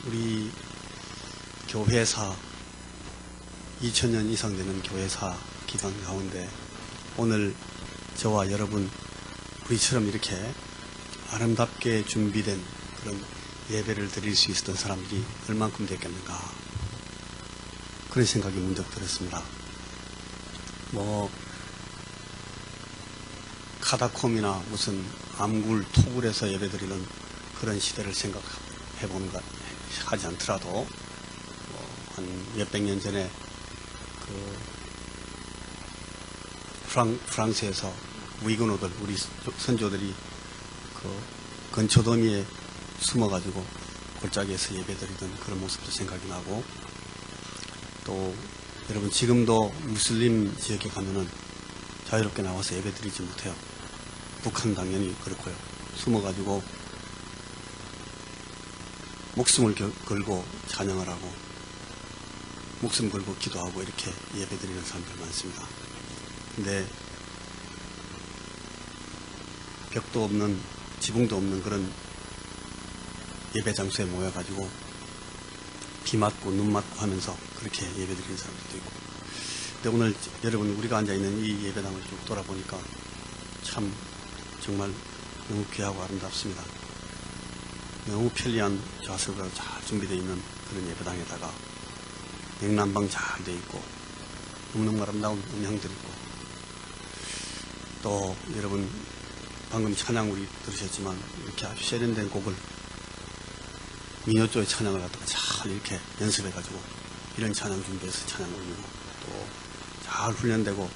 우리 교회사 2000년 이상 되는 교회사 기간 가운데 오늘 저와 여러분 우리처럼 이렇게 아름답게 준비된 그런 예배를 드릴 수 있었던 사람들이 얼만큼 됐겠는가 그런 생각이 문득 들었습니다. 카다콤이나 무슨 암굴, 토굴에서 예배드리는 그런 시대를 생각해보는 것 하지 않더라도 한 몇백 년 전에 프랑스에서 위그노들 우리 선조들이 근처더미에 숨어가지고 골짜기에서 예배드리던 그런 모습도 생각이 나고, 또 여러분 지금도 무슬림 지역에 가면은 자유롭게 나와서 예배드리지 못해요. 북한 당연히 그렇고요. 숨어가지고 목숨을 걸고 찬양을 하고 목숨 걸고 기도하고 이렇게 예배드리는 사람들 많습니다. 근데 벽도 없는 지붕도 없는 그런 예배 장소에 모여가지고 비 맞고 눈 맞고 하면서 그렇게 예배드리는 사람들도 있고, 근데 오늘 여러분 우리가 앉아있는 이 예배당을 쭉 돌아보니까 참 정말 너무 귀하고 아름답습니다. 너무 편리한 좌석으로 잘 준비되어 있는 그런 예배당에다가 냉난방 잘 되어 있고 너무너무 아름다운 음향들 있고, 또 여러분 방금 찬양 우리 들으셨지만 이렇게 아주 세련된 곡을 민요조의 찬양을 갖다가 잘 이렇게 연습해가지고 이런 찬양 준비해서 찬양 올리고, 또 잘 훈련되고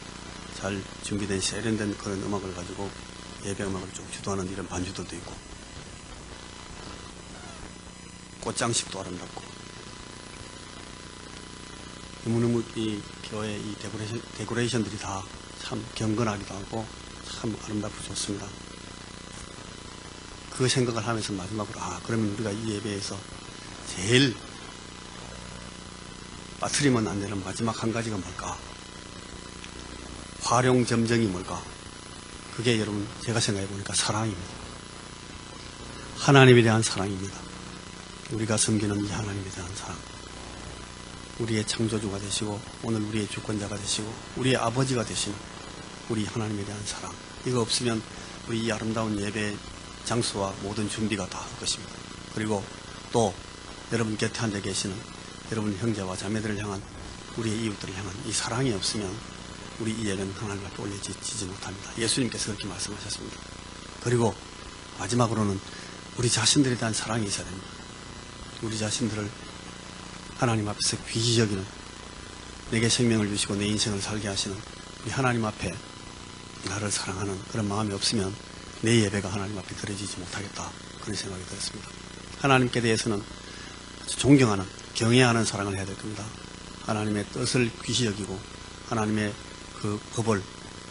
잘 준비된 세련된 그런 음악을 가지고 예배 음악을 좀 주도하는 이런 반주들도 있고, 꽃장식도 아름답고, 너무너무 이 교회 이 데코레이션들이 다 참 경건하기도 하고 참 아름답고 좋습니다. 그 생각을 하면서 마지막으로 그러면 우리가 이 예배에서 제일 빠뜨리면 안 되는 마지막 한 가지가 뭘까? 활용점정이 뭘까? 그게 여러분 제가 생각해 보니까 사랑입니다. 하나님에 대한 사랑입니다. 우리가 섬기는 이 하나님에 대한 사랑, 우리의 창조주가 되시고 오늘 우리의 주권자가 되시고 우리의 아버지가 되시는 우리 하나님에 대한 사랑, 이거 없으면 우리 이 아름다운 예배 장소와 모든 준비가 다 할 것입니다. 그리고 또 여러분 곁에 앉아 계시는 여러분 형제와 자매들을 향한 우리의 이웃들을 향한 이 사랑이 없으면 우리 이 예배는 하나님 앞에 올려지지 못합니다. 예수님께서 그렇게 말씀하셨습니다. 그리고 마지막으로는 우리 자신들에 대한 사랑이 있어야 됩니다. 우리 자신들을 하나님 앞에서 귀히 여기는, 내게 생명을 주시고 내 인생을 살게 하시는 이 하나님 앞에 나를 사랑하는 그런 마음이 없으면 내 예배가 하나님 앞에 드려지지 못하겠다, 그런 생각이 들었습니다. 하나님께 대해서는 아주 존경하는, 경외하는 사랑을 해야 될 겁니다. 하나님의 뜻을 귀히 여기고 하나님의 그 법을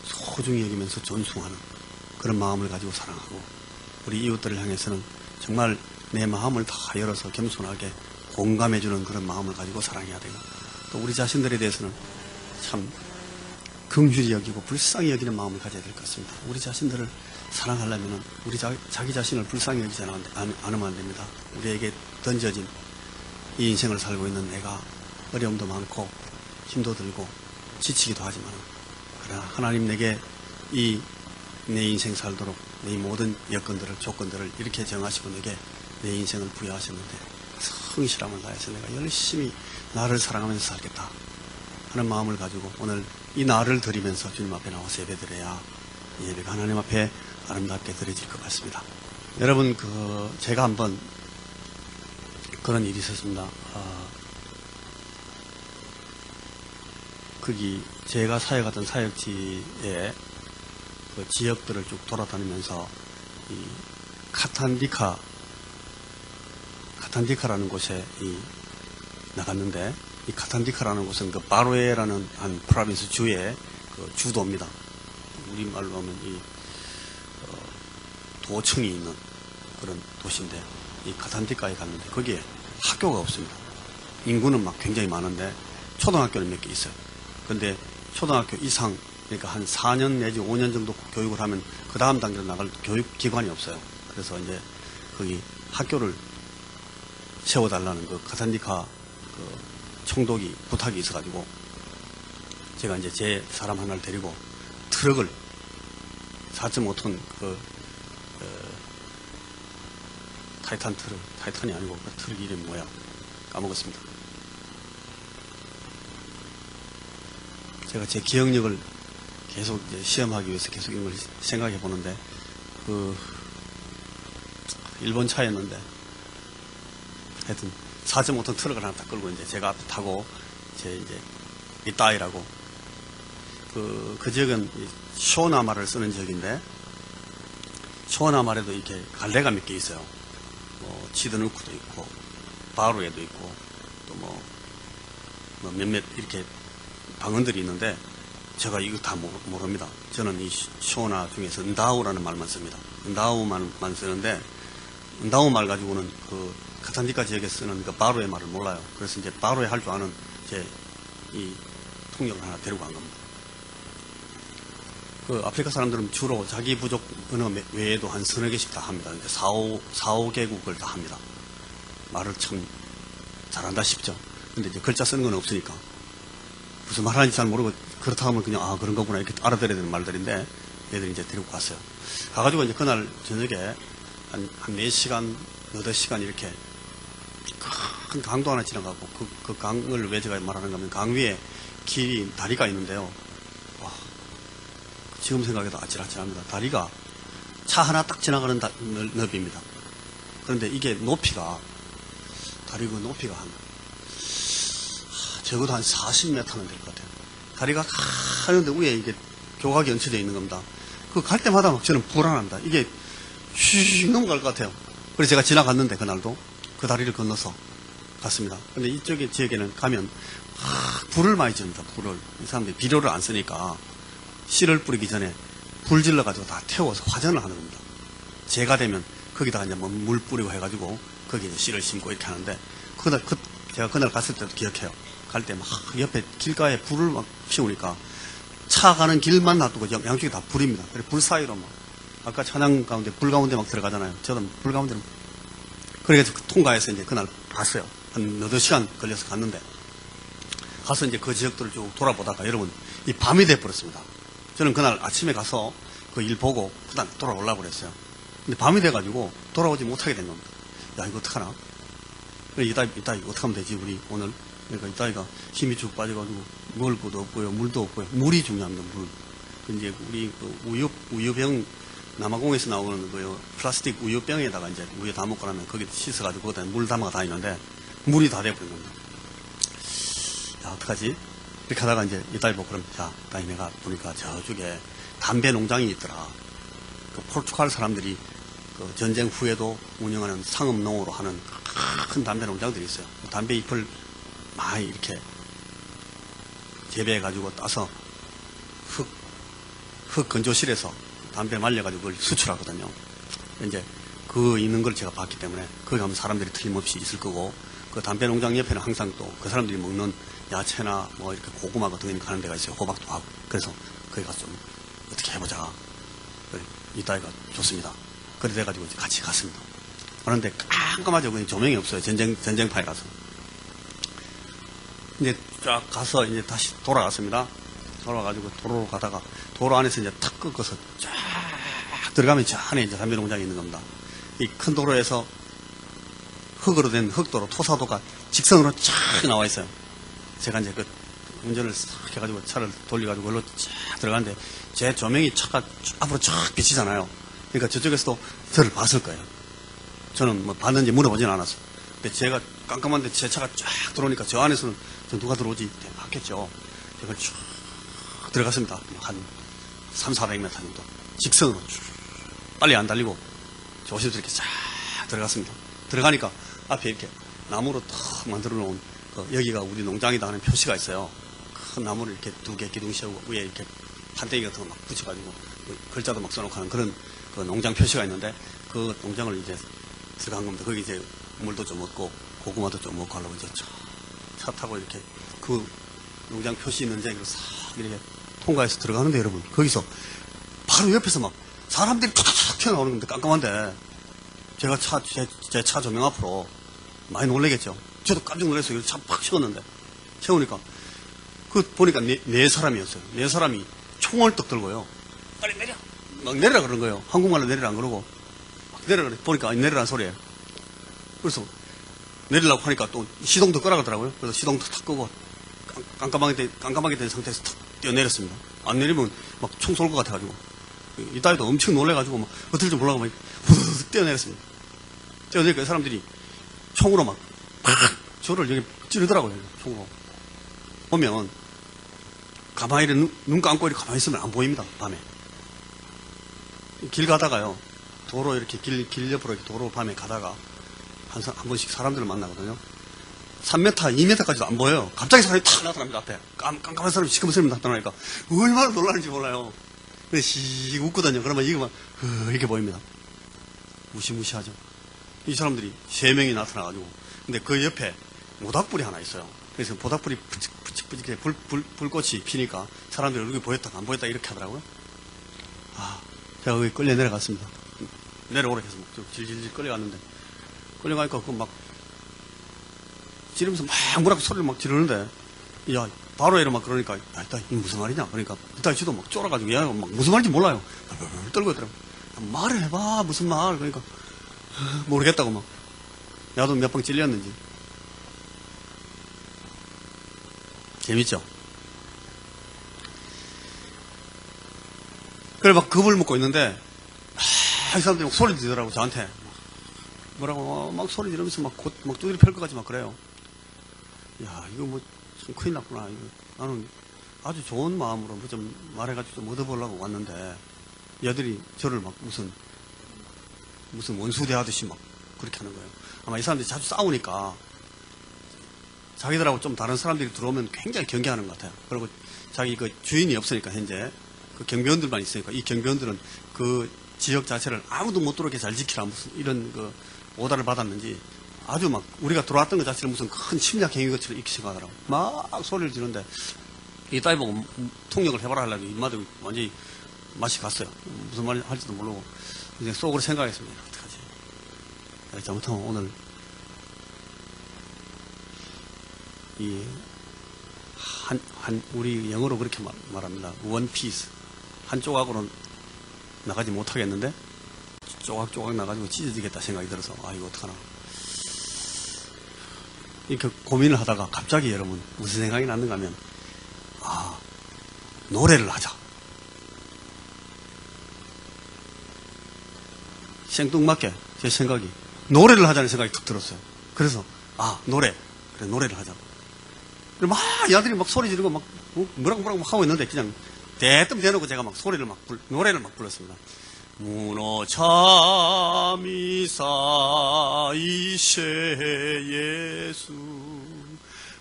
소중히 여기면서 존중하는 그런 마음을 가지고 사랑하고, 우리 이웃들을 향해서는 정말 내 마음을 다 열어서 겸손하게 공감해주는 그런 마음을 가지고 사랑해야 되고, 또 우리 자신들에 대해서는 참 긍휼히 여기고 불쌍히 여기는 마음을 가져야 될 것 같습니다. 우리 자신들을 사랑하려면 우리 자기 자신을 불쌍히 여기지 않으면 안 됩니다. 우리에게 던져진 이 인생을 살고 있는 내가 어려움도 많고 힘도 들고 지치기도 하지만, 그러나 하나님 내게 내 인생 살도록 내 모든 여건들을, 조건들을 이렇게 정하시고 내게 내 인생을 부여하셨는데 성실함을 다해서 내가 열심히 나를 사랑하면서 살겠다 하는 마음을 가지고 오늘 이 나를 드리면서 주님 앞에 나와서 예배드려야 예배가 하나님 앞에 아름답게 드려질 것 같습니다. 여러분 제가 한번 그런 일이 있었습니다. 거기 제가 사역하던 사역지의 그 지역들을 쭉 돌아다니면서 이 카탄디카라는 곳에 나갔는데, 이 카탄디카라는 곳은 그 바로에라는 한 프로빈스 주의 그 주도입니다. 우리말로 하면 이 도청이 있는 그런 도시인데, 이 카탄디카에 갔는데 거기에 학교가 없습니다. 인구는 막 굉장히 많은데 초등학교는 몇 개 있어요. 근데 초등학교 이상, 그러니까 한 4년 내지 5년 정도 교육을 하면 그 다음 단계로 나갈 교육기관이 없어요. 그래서 이제 거기 학교를 세워달라는 그 카산디카 그 총독이 부탁이 있어가지고 제가 이제 제 사람 하나를 데리고 트럭을 4.5톤 타이탄 트럭, 타이탄이 아니고 그 트럭 이름이 뭐야 까먹었습니다. 제가 제 기억력을 계속 이제 시험하기 위해서 계속 이걸 생각해 보는데 그 일본 차였는데 하여튼 4.5톤 트럭을 하나 딱 끌고 이제 제가 앞에 타고 제 이제 이따이라고 그 지역은 쇼나마를 쓰는 지역인데 쇼나마에도 이렇게 갈래가 몇 개 있어요. 뭐 치드누크도 있고 바루에도 있고 또 뭐 몇몇 이렇게 방언들이 있는데 제가 이거 다 모릅니다. 저는 이 쇼나 중에서 은다우라는 말만 씁니다. 은다우만 쓰는데 은다우 말 가지고는 그 카산디카 지역에 쓰는 그 바루의 말을 몰라요. 그래서 이제 바루에 할 줄 아는 제 이 통역을 하나 데리고 간 겁니다. 그 아프리카 사람들은 주로 자기 부족 언어 외에도 한 서너 개씩 다 합니다. 근데 4, 5개국을 다 합니다. 말을 참 잘한다 싶죠. 근데 이제 글자 쓰는 건 없으니까 무슨 말하는지 잘 모르고 그렇다 하면 그냥 아 그런 거구나 이렇게 알아들어야 되는 말들인데 얘들이 이제 데리고 갔어요. 가가지고 이제 그날 저녁에 한 4시간, 8시간 이렇게 큰 강도 하나 지나가고 그 강을 왜 제가 말하는가 하면 강 위에 길이 다리가 있는데요. 와, 지금 생각해도 아찔아찔합니다. 다리가 차 하나 딱 지나가는 넓이입니다. 그런데 이게 높이가 다리 그 높이가 적어도 한 40m는 될 것 같아요. 다리가 가는데 위에 이게 교각이 얹혀져 있는 겁니다. 그 갈 때마다 막 저는 불안합니다. 이게 휙 넘어갈 것 같아요. 그래서 제가 지나갔는데 그날도 그 다리를 건너서 갔습니다. 근데 이쪽에 지역에는 가면 불을 많이 지릅니다. 불을. 이 사람들이 비료를 안 쓰니까 씨를 뿌리기 전에 불 질러가지고 다 태워서 화전을 하는 겁니다. 재가 되면 거기다가 이제 뭐 물 뿌리고 해가지고 거기에 씨를 심고 이렇게 하는데 제가 그날 갔을 때도 기억해요. 갈 때 막 옆에 길가에 불을 막 피우니까 차 가는 길만 놔두고 양쪽에 다 불입니다. 그래서 불 사이로 막 아까 찬양 가운데 불 가운데 막 들어가잖아요. 저도 불 가운데 그래서 통과해서 이제 그날 갔어요. 한 8시간 걸려서 갔는데 가서 이제 그 지역들을 쭉 돌아보다가 여러분 이 밤이 돼버렸습니다. 저는 그날 아침에 가서 그 일 보고 그다음 돌아오려고 그랬어요. 근데 밤이 돼가지고 돌아오지 못하게 된 겁니다. 야 이거 어떡하나? 이따 어떻게 하면 되지 우리 오늘? 그러니까 이따가 힘이 쭉 빠져가지고 먹을 것도 없고요, 물도 없고요. 물이 중요합니다. 물. 이제 우리 그 우유병 남아공에서 나오는 그 플라스틱 우유병에다가 이제 우유 다 먹고 나면 거기 씻어가지고 거기다 물 담아 다니는데 물이 다 돼버린 겁니다. 야 어떡하지? 이렇게 하다가 이제 이따 보고 그럼 자, 다시 내가 보니까 저쪽에 담배 농장이 있더라. 그 포르투갈 사람들이 그 전쟁 후에도 운영하는 상업농으로 하는 큰 담배 농장들이 있어요. 담배 잎을 많이 이렇게 재배해가지고 따서 흙 건조실에서 담배 말려가지고 그걸 수출하거든요. 이제 그 있는 걸 제가 봤기 때문에 거기 가면 사람들이 틀림없이 있을 거고 그 담배 농장 옆에는 항상 또 그 사람들이 먹는 야채나 뭐 이렇게 고구마 같은 거 가는 데가 있어요. 호박도 하고. 그래서 거기 가서 좀 어떻게 해보자. 이따위가 좋습니다. 그래 돼가지고 이제 같이 갔습니다. 그런데 깜깜하죠. 그냥 조명이 없어요. 전쟁파에 가서. 이제 쫙 가서 이제 다시 돌아갔습니다. 돌아가지고 도로로 가다가 도로 안에서 이제 탁 꺾어서 쫙 들어가면 저 안에 이제 담배 농장이 있는 겁니다. 이 큰 도로에서 흙으로 된 흙도로, 토사도가 직선으로 쫙 나와 있어요. 제가 이제 그 운전을 싹 해가지고 차를 돌려가지고 그걸로 쫙 들어가는데 제 조명이 차가 앞으로 쫙 비치잖아요. 그러니까 저쪽에서도 저를 봤을 거예요. 저는 뭐 봤는지 물어보진 않았어요. 근데 제가 깜깜한데 제 차가 쫙 들어오니까 저 안에서는 누가 들어오지 봤겠죠. 제가 쭉 들어갔습니다. 한 300~400m 정도. 직선으로 쭉 빨리 안 달리고 조심스럽게 쫙 들어갔습니다. 들어가니까 앞에 이렇게 나무로 탁 만들어 놓은 여기가 우리 농장이다 하는 표시가 있어요. 큰 나무를 이렇게 2개 기둥 세우고 위에 이렇게 판때기 같은 거 막 붙여가지고 글자도 막 써놓고 하는 그런 그 농장 표시가 있는데 그 농장을 이제 들어간 겁니다. 거기 이제 물도 좀 얻고 고구마도 좀 먹고 하려고 이제 차 타고 이렇게 그 농장 표시 있는 데로 싹 이렇게 통과해서 들어가는데 여러분 거기서 바로 옆에서 막 사람들이 툭툭툭 튀어나오는 겁니다. 깜깜한데 제가 제 차 조명 앞으로 많이 놀라겠죠. 저도 깜짝 놀랐어요. 차 팍 채웠는데. 채우니까. 보니까 네 사람이었어요. 네 사람이 총을 떡 들고요. 빨리 내려! 막 내리라 그런 거예요. 한국말로 내리라 안 그러고. 막 내리라 그래. 보니까 내리라는 소리예요. 그래서 내리려고 하니까 또 시동도 끄라가더라고요. 그래서 시동도 탁 끄고 깜깜하게 된 상태에서 탁 뛰어내렸습니다. 안 내리면 막 총 쏠 것 같아가지고. 이따위도 엄청 놀래가지고 막 어떨 줄 몰라고 막 후두둑 뛰어내렸습니다. 뛰어내니까 사람들이 총으로 막 저를 여기 찌르더라고요. 총으로. 보면 가만히 눈 감고 이렇게 가만히 있으면 안 보입니다. 밤에. 길 가다가요. 도로 이렇게 길 옆으로 이렇게 도로 밤에 가다가 한 번씩 사람들을 만나거든요. 3m, 2m까지도 안 보여요. 갑자기 사람이 탁 나타납니다. 앞에. 깜깜한 사람이 시커먼 사람이 나타나니까 얼마나 놀라는지 몰라요. 근데 씩 웃거든요. 그러면 이거 막 이렇게 보입니다. 무시무시하죠. 이 사람들이 3명이 나타나가지고. 근데 그 옆에 모닥불이 하나 있어요. 그래서 모닥불이 푸직푸직해 불꽃이 피니까 사람들이 얼굴이 보였다 안 보였다 이렇게 하더라고요. 제가 거기 끌려 내려갔습니다. 내려오라 해서 막 질질질 끌려갔는데 끌려가니까 막 지르면서 막 뭐라고 소리를 막 지르는데 야 바로 이러 막 그러니까 야 이따 이게 무슨 말이냐 그러니까 이따 지도 막 쫄아가지고 얘가 막 무슨 말인지 몰라요. 떨고 있더라고. 말을 해봐 무슨 말 그러니까 모르겠다고 막 야도 몇 방 찔렸는지. 재밌죠? 그래 막 겁을 먹고 있는데 이 사람들이 막 소리 지르더라고 저한테. 뭐라고 막 소리 지르면서 막 두드리 펼 것 같이 막 그래요. 야 이거 뭐 좀 큰일 났구나. 이거 나는 아주 좋은 마음으로 뭐 좀 말해가지고 좀 얻어보려고 왔는데 얘들이 저를 막 무슨 원수 대하듯이 막 그렇게 하는 거예요. 아마 이 사람들이 자주 싸우니까 자기들하고 좀 다른 사람들이 들어오면 굉장히 경계하는 것 같아요. 그리고 자기 그 주인이 없으니까 현재 그 경비원들만 있으니까 이 경비원들은 그 지역 자체를 아무도 못 들어오게 잘 지키라 무슨 이런 그 오다를 받았는지 아주 막 우리가 들어왔던 것 자체를 무슨 큰 침략 행위 것처럼 이렇게 생각하더라고. 막 소리를 지르는데 이따위 보고 통역을 해봐라 하려고 입마도 완전히 맛이 갔어요. 무슨 말 할지도 모르고 이제 속으로 생각했습니다. 어떡하지? 잘못하면 오늘 우리 영어로 그렇게 말합니다. 원 피스. 한 조각으로 나가지 못하겠는데, 조각조각 나가지고 찢어지겠다 생각이 들어서, 이거 어떡하나. 이렇게 고민을 하다가 갑자기 여러분, 무슨 생각이 났는가 하면, 노래를 하자. 생뚱맞게 제 생각이, 노래를 하자는 생각이 툭 들었어요. 그래서, 노래. 그래, 노래를 하자. 막 야들이 막 소리 지르고 막 뭐라고 막 하고 있는데 그냥 대뜸 대놓고 제가 막 노래를 막 불렀습니다. 문어참이사 이세 예수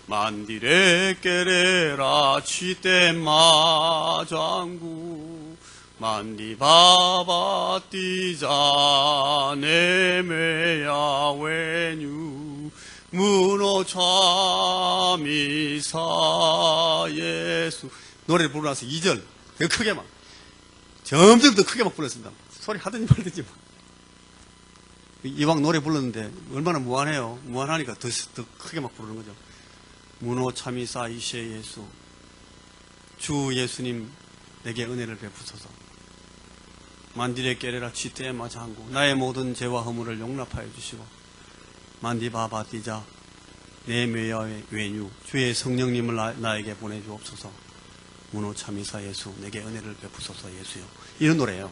만디레 깨레라 취때 마장구 만디바바 띠자 네메야 웨뉴 문어참이사 예수 노래를 부르면서 2절 더 크게 막 점점 더 크게 막 불렀습니다. 소리 하든지 말든지 막. 이왕 노래 불렀는데 얼마나 무한해요. 무한하니까 더 크게 막 부르는 거죠. 문어참이사 이세 예수 주 예수님 내게 은혜를 베푸소서 만디레 깨레라 취때 마장구 나의 모든 죄와 허물을 용납하여 주시고 만디바바띠자 내 묘야의 외유 주의 성령님을 나에게 보내주옵소서 문호참이사 예수 내게 은혜를 베푸소서 예수요. 이런 노래예요.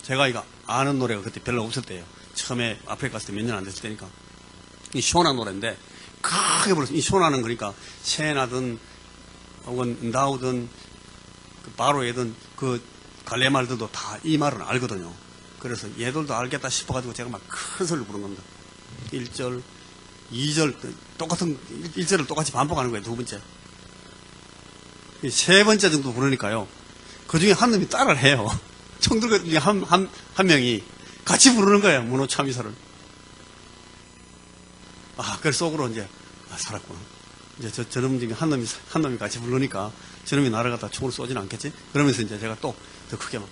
제가 이거 아는 노래가 그때 별로 없을 때예요. 처음에 아프리카 갔을 때 몇 년 안 됐을 때니까. 이 쇼나 노래인데 크게 불렀어요. 이 쇼나는 그러니까 새나든 혹은 나우든 그 바로에든 그 갈래말들도 다 이 말은 알거든요. 그래서 얘들도 알겠다 싶어가지고 제가 막 큰 소리로 부른 겁니다. 1절, 2절, 똑같은, 1절을 똑같이 반복하는 거예요, 두 번째. 세 번째 정도 부르니까요. 그 중에 한 놈이 따라를 해요. 청들 중에 한 명이 같이 부르는 거예요, 문어참이사를. 그래서 속으로 이제, 살았구나. 이제 저놈 중에 한 놈이 같이 부르니까 저놈이 나를 갖다 총으로 쏘지는 않겠지? 그러면서 이제 제가 또 더 크게 막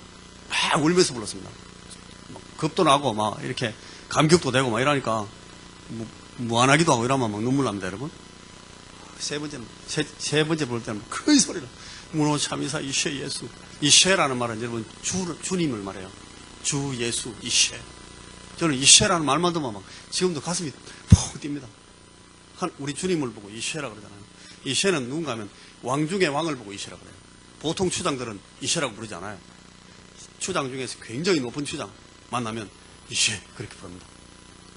울면서 불렀습니다. 겁도 나고 막 이렇게 감격도 되고 막 이러니까 무안하기도 하고 이러면 막 눈물 납니다, 여러분. 세 번째 볼 때는 큰 소리로 문호 참이사 이쉐 예수. 이쉐라는 말은 여러분 주님을 말해요. 주 예수 이쉐. 저는 이쉐라는 말만 들으면 막 지금도 가슴이 푹 뜁니다. 우리 주님을 보고 이쉐라 그러잖아요. 이쉐는 누군가 하면 왕 중에 왕을 보고 이쉐라 그래요. 보통 추장들은 이쉐라고 부르지 않아요. 추장 중에서 굉장히 높은 추장 만나면 이쉐 그렇게 부릅니다.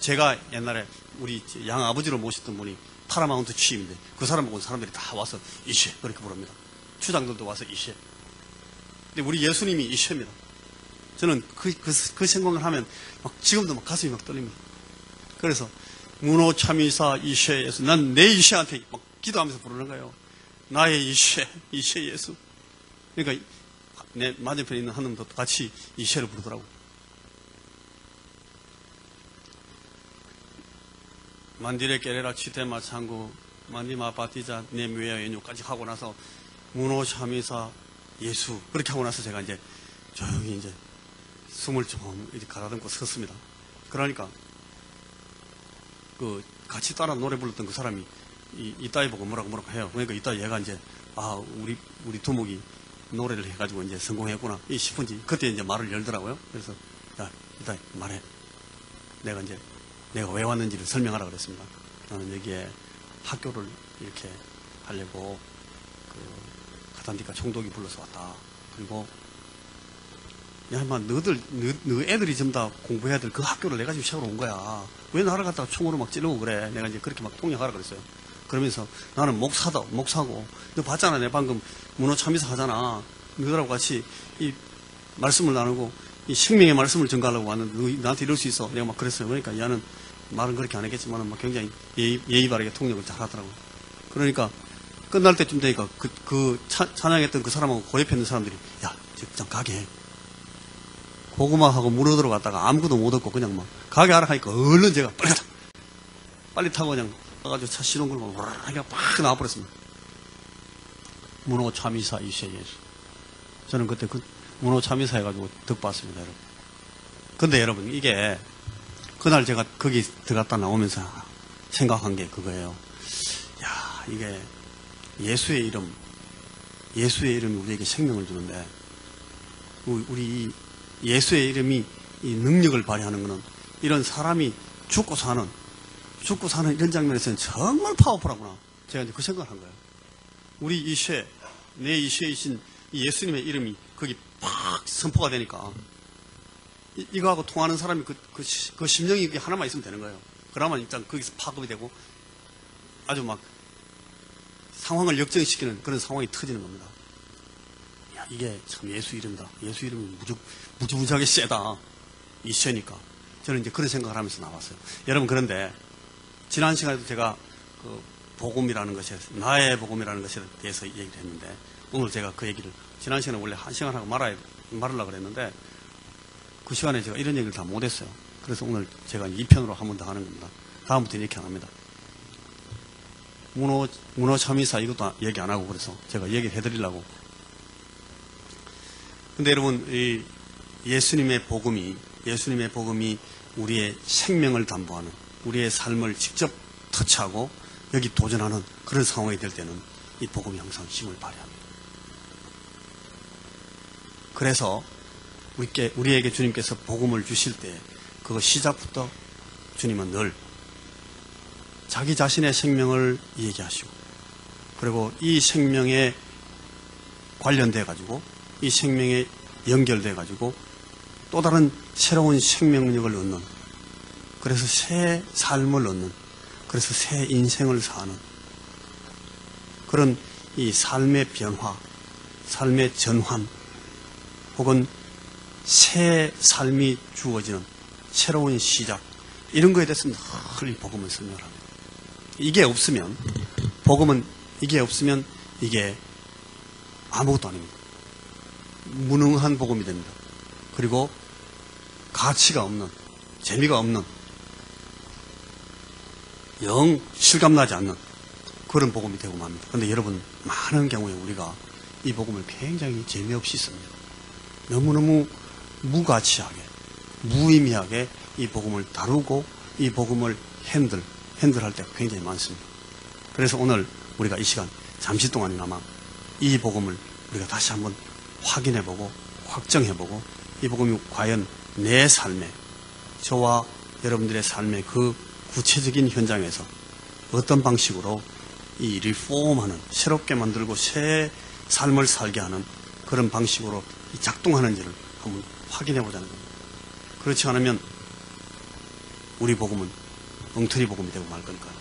제가 옛날에 우리 양 아버지로 모셨던 분이 파라마운트 취임인데 그 사람 보고 사람들이 다 와서 이쉐 그렇게 부릅니다. 추장들도 와서 이쉐. 근데 우리 예수님이 이쉐입니다. 저는 그 생각을 하면 막 지금도 막 가슴이 막 떨립니다. 그래서 문호 참이사 이쉐 예수. 난 내 이쉐한테 막 기도하면서 부르는 거예요. 나의 이쉐 예수. 그러니까 내 맞은편에 있는 한 놈도 같이 이쉐를 부르더라고. 만디레 깨레라 치테마 창구 만디마 바티자 네뮤야 연유까지 하고 나서 문호 참이사 예수 그렇게 하고 나서 제가 이제 조용히 이제 숨을 좀 이렇게 가다듬고 섰습니다. 그러니까 그 같이 따라 노래 불렀던 그 사람이 이따위 보고 뭐라고 해요. 그러니까 이따 얘가 이제 우리 두목이 노래를 해가지고 이제 성공했구나 싶은지 그때 이제 말을 열더라고요. 그래서 야 이따 말해. 내가 왜 왔는지를 설명하라 그랬습니다. 나는 여기에 학교를 이렇게 하려고 그 가탄디카 총독이 불러서 왔다. 그리고 야 인마 너 애들이 전부 다 공부해야 될 그 학교를 내가 지금 채우러 온 거야. 왜 나를 갖다가 총으로 막 찌르고 그래. 내가 이제 그렇게 막 통역하라 그랬어요. 그러면서 나는 목사고 너 봤잖아. 내가 방금 문호 참이사 하잖아. 너희들하고 같이 이 말씀을 나누고 이 생명의 말씀을 전가하려고 왔는데 너 나한테 이럴 수 있어. 내가 막 그랬어요. 그러니까 얘는 말은 그렇게 안 했겠지만 막 굉장히 예의 바르게 통역을 잘 하더라고요. 그러니까 끝날 때쯤 되니까 찬양했던 그 사람하고 고옆에 있는 사람들이 야, 좀 가게 해. 고구마하고 물어 들어갔다가 아무것도 못 얻고 그냥 막 가게 하라 하니까 얼른 제가 빨리 가자. 빨리 타고 그냥 가가지고 차 시동 걸고 그냥 팍 나와버렸습니다. 문호 참이사 이쉐 예수. 저는 그때 문호 참이사 해가지고 덕봤습니다, 여러분. 근데 여러분 이게 그날 제가 거기 들어갔다 나오면서 생각한 게 그거예요. 야, 이게 예수의 이름이 우리에게 생명을 주는데 우리 예수의 이름이 이 능력을 발휘하는 것은 이런 사람이 죽고 사는 이런 장면에서는 정말 파워풀하구나. 제가 이제 그 생각을 한 거예요. 우리 이쉐, 내 이쉐이신 이 예수님의 이름이 거기 팍 선포가 되니까 이거하고 통하는 사람이 그 심령이 하나만 있으면 되는 거예요. 그러면 일단 거기서 파급이 되고 아주 막 상황을 역전시키는 그런 상황이 터지는 겁니다. 야, 이게 참 예수 이름이다. 예수 이름이 무지무지하게 세다. 이쉐니까. 저는 이제 그런 생각을 하면서 나왔어요. 여러분, 그런데 지난 시간에도 제가 그 복음이라는 것에, 나의 복음이라는 것에 대해서 얘기를 했는데 오늘 제가 그 얘기를 지난 시간에 원래 1시간 하고 말하려고 그랬는데 그 시간에 제가 이런 얘기를 다 못했어요. 그래서 오늘 제가 2편으로 한 번 더 하는 겁니다. 다음부터 이렇게 안 합니다. 문호 참이사 이것도 얘기 안 하고 그래서 제가 얘기를 해드리려고. 근데 여러분, 이 예수님의 복음이 우리의 생명을 담보하는, 우리의 삶을 직접 터치하고 여기 도전하는 그런 상황이 될 때는 이 복음이 항상 힘을 발휘합니다. 그래서 우리에게 주님께서 복음을 주실 때 그 시작부터 주님은 늘 자기 자신의 생명을 얘기하시고, 그리고 이 생명에 관련돼 가지고, 이 생명에 연결돼 가지고 또 다른 새로운 생명력을 얻는, 그래서 새 삶을 얻는, 그래서 새 인생을 사는 그런 이 삶의 변화, 삶의 전환, 혹은 새 삶이 주어지는 새로운 시작, 이런 거에 대해서 늘 이 복음을 설명을 합니다. 이게 없으면 이게 아무것도 아닙니다. 무능한 복음이 됩니다. 그리고 가치가 없는, 재미가 없는, 영 실감나지 않는 그런 복음이 되고 맙니다. 그런데 여러분, 많은 경우에 우리가 이 복음을 굉장히 재미없이 씁니다. 너무너무 무가치하게, 무의미하게 이 복음을 다루고 이 복음을 핸들할 때가 굉장히 많습니다. 그래서 오늘 우리가 이 시간 잠시 동안이나마 이 복음을 우리가 다시 한번 확인해보고 확정해보고 이 복음이 과연 내 삶에, 저와 여러분들의 삶의 그 구체적인 현장에서 어떤 방식으로 이 리폼하는, 새롭게 만들고 새 삶을 살게 하는 그런 방식으로 작동하는지를 한번 확인해보자는 겁니다. 그렇지 않으면 우리 복음은 엉터리 복음이 되고 말 거니까요.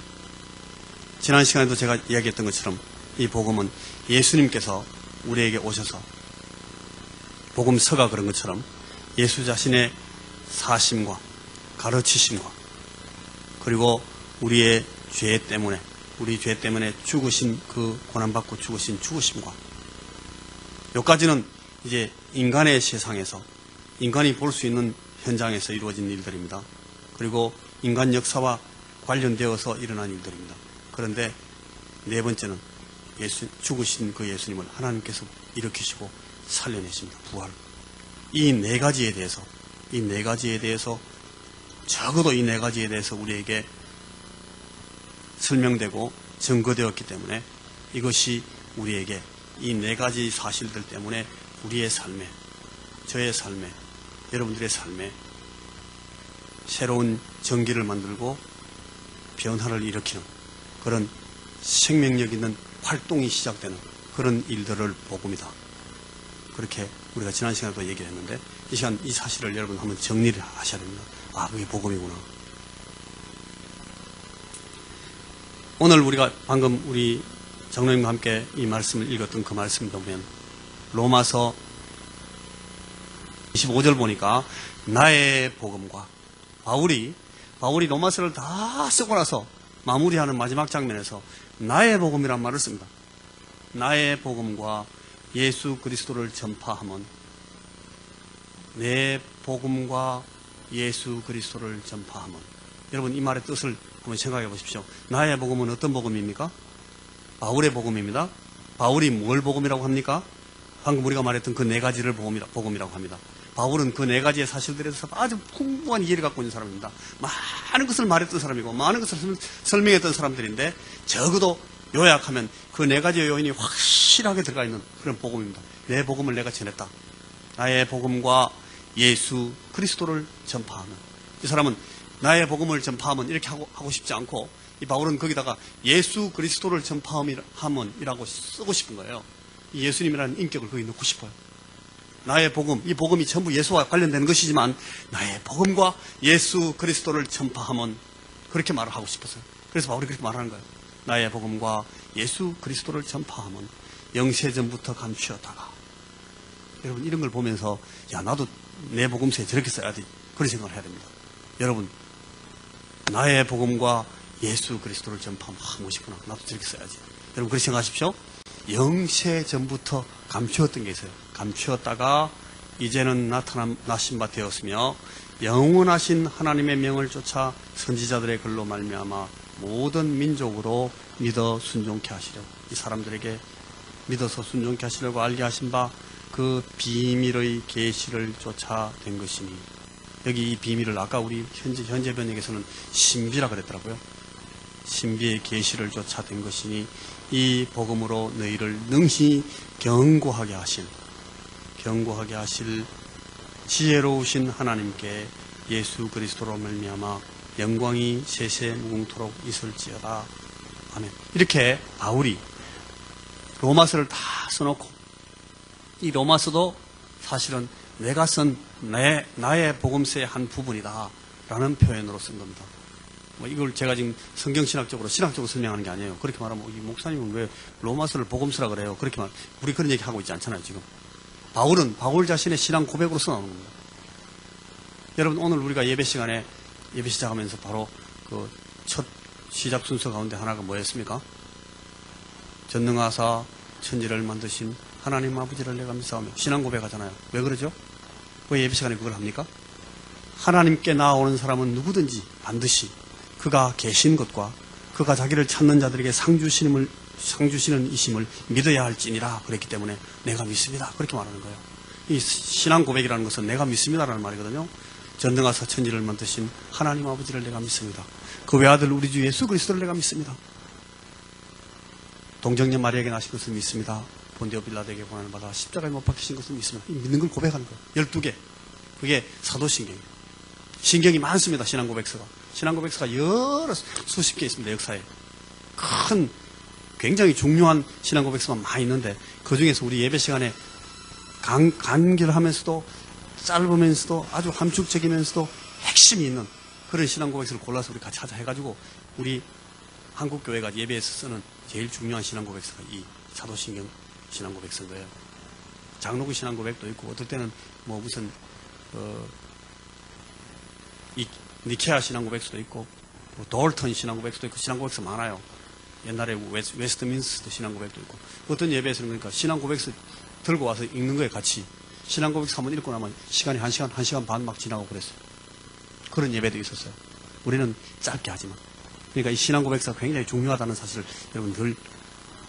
지난 시간에도 제가 이야기했던 것처럼 이 복음은 예수님께서 우리에게 오셔서 복음서가 그런 것처럼 예수 자신의 사심과 가르치심과 그리고 우리의 죄 때문에, 우리 죄 때문에 죽으신 그 고난받고 죽으신 죽으심과, 여기까지는 이제 인간의 세상에서 인간이 볼 수 있는 현장에서 이루어진 일들입니다. 그리고 인간 역사와 관련되어서 일어난 일들입니다. 그런데 네 번째는 죽으신 그 예수님을 하나님께서 일으키시고 살려내십니다. 부활. 이 네 가지에 대해서 적어도 이 네 가지에 대해서 우리에게 설명되고 증거되었기 때문에 이것이 우리에게 이 네 가지 사실들 때문에 우리의 삶에, 저의 삶에, 여러분들의 삶에 새로운 전기를 만들고 변화를 일으키는 그런 생명력 있는 활동이 시작되는 그런 일들을 복음이다. 그렇게 우리가 지난 시간에도 얘기를 했는데 이 시간 이 사실을 여러분 한번 정리를 하셔야 됩니다. 아, 그게 복음이구나. 오늘 우리가 방금 우리 장로님과 함께 이 말씀을 읽었던 그 말씀을 보면 로마서 25절 보니까 나의 복음과 바울이 로마서를 다 쓰고 나서 마무리하는 마지막 장면에서 나의 복음이란 말을 씁니다. 나의 복음과 예수 그리스도를 전파함은, 내 복음과 예수 그리스도를 전파함은, 여러분 이 말의 뜻을 한번 생각해 보십시오. 나의 복음은 어떤 복음입니까? 바울의 복음입니다. 바울이 뭘 복음이라고 합니까? 방금 우리가 말했던 그 네 가지를 복음이라고 합니다. 바울은 그 네 가지의 사실들에 대해서 아주 풍부한 이해를 갖고 있는 사람입니다. 많은 것을 말했던 사람이고 많은 것을 설명했던 사람들인데 적어도 요약하면 그 네 가지의 요인이 확실하게 들어가 있는 그런 복음입니다. 내 복음을 내가 전했다. 나의 복음과 예수 그리스도를 전파하면. 이 사람은 나의 복음을 전파하면 이렇게 하고 싶지 않고 이 바울은 거기다가 예수 그리스도를 전파하면이라고 쓰고 싶은 거예요. 이 예수님이라는 인격을 거기 넣고 싶어요. 나의 복음, 이 복음이 전부 예수와 관련되는 것이지만 나의 복음과 예수 그리스도를 전파하면, 그렇게 말을 하고 싶었어요. 그래서 바울이 그렇게 말하는 거예요. 나의 복음과 예수 그리스도를 전파하면 영세전부터 감추었다가. 여러분 이런 걸 보면서 야, 나도 내 복음서에 저렇게 써야지, 그런 생각을 해야 됩니다. 여러분, 나의 복음과 예수 그리스도를 전파하면 멋있구나, 나도 저렇게 써야지. 여러분 그렇게 생각하십시오. 영세전부터 감추었던 게 있어요. 감추었다가 이제는 나신 바 되었으며 영원하신 하나님의 명을 쫓아 선지자들의 글로 말미암아 모든 민족으로 믿어 순종케 하시려고, 이 사람들에게 믿어서 순종케 하시려고 알게 하신 바 그 비밀의 계시를 쫓아 된 것이니. 여기 이 비밀을 아까 우리 현재 번역에서는 신비라 그랬더라고요. 신비의 계시를 쫓아 된 것이니 이 복음으로 너희를 능히 견고하게 하실 지혜로우신 하나님께 예수 그리스도로 말미암아 영광이 세세 무궁토록 있을지어다. 아멘. 이렇게 바울이 로마서를 다 써놓고, 이 로마서도 사실은 내가 쓴 나의 복음서의 한 부분이다 라는 표현으로 쓴 겁니다. 이걸 제가 지금 성경신학적으로 신학적으로 설명하는 게 아니에요. 그렇게 말하면 이 목사님은 왜 로마서를 복음서라 그래요? 그렇게 우리 그런 얘기 하고 있지 않잖아요. 지금 바울은 바울 자신의 신앙 고백으로 써나오는 겁니다. 여러분 오늘 우리가 예배 시간에 예배 시작하면서 바로 그 첫 시작 순서 가운데 하나가 뭐였습니까? 전능하사 천지를 만드신 하나님 아버지를 내가 믿사오며 신앙 고백하잖아요. 왜 그러죠? 왜 예배 시간에 그걸 합니까? 하나님께 나아오는 사람은 누구든지 반드시 그가 계신 것과 그가 자기를 찾는 자들에게 상 주시는 이심을 믿어야 할지니라 그랬기 때문에 내가 믿습니다. 그렇게 말하는 거예요. 이 신앙 고백이라는 것은 내가 믿습니다라는 말이거든요. 전능하사 천지를 만드신 하나님 아버지를 내가 믿습니다. 그 외아들 우리 주 예수 그리스도를 내가 믿습니다. 동정녀 마리아에게 나신 것을 믿습니다. 본디오 빌라도에게 고난을 받아 십자가에 못 박히신 것을 믿습니다. 믿는 걸 고백하는 거예요. 12개. 그게 사도신경이에요. 신경이 많습니다. 신앙고백서가. 신앙고백서가 여러 수십 개 있습니다. 역사에. 큰 굉장히 중요한 신앙고백서가 많이 있는데 그 중에서 우리 예배 시간에 간결하면서도 짧으면서도 아주 함축적이면서도 핵심이 있는 그런 신앙고백서를 골라서 우리 같이 하자 해가지고 우리 한국교회가 예배에서 쓰는 제일 중요한 신앙고백서가 이 사도신경 신앙고백서인 거예요. 장로구 신앙고백도 있고 어떨 때는 뭐 무슨 이 니케아 신앙고백서도 있고 뭐 도얼턴 신앙고백서도 있고 신앙고백서 많아요. 옛날에 웨스트민스터 신앙고백도 있고 어떤 예배에서는 그러니까 신앙고백서 들고 와서 읽는 거에 같이 신앙고백서 한번 읽고 나면 시간이 1시간 반 막 지나고 그랬어요. 그런 예배도 있었어요. 우리는 짧게 하지만 그러니까 이 신앙고백서가 굉장히 중요하다는 사실을 여러분 늘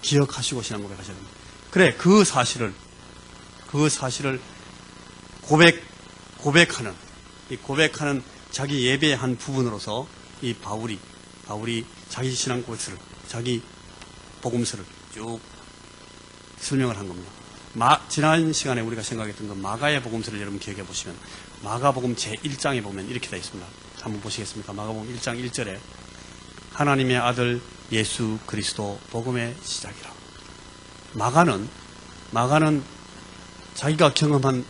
기억하시고 신앙고백하셔야 됩니다. 그래 그 사실을 고백하는 자기 예배의 한 부분으로서 이 바울이 자기 신앙고백서를 자기 복음서를 쭉 설명을 한 겁니다. 지난 시간에 우리가 생각했던 그 마가의 복음서를 여러분 기억해 보시면 마가복음 제1장에 보면 이렇게 되어 있습니다. 한번 보시겠습니까? 마가복음 1장 1절에 하나님의 아들 예수 그리스도 복음의 시작이라. 마가는 자기가 경험한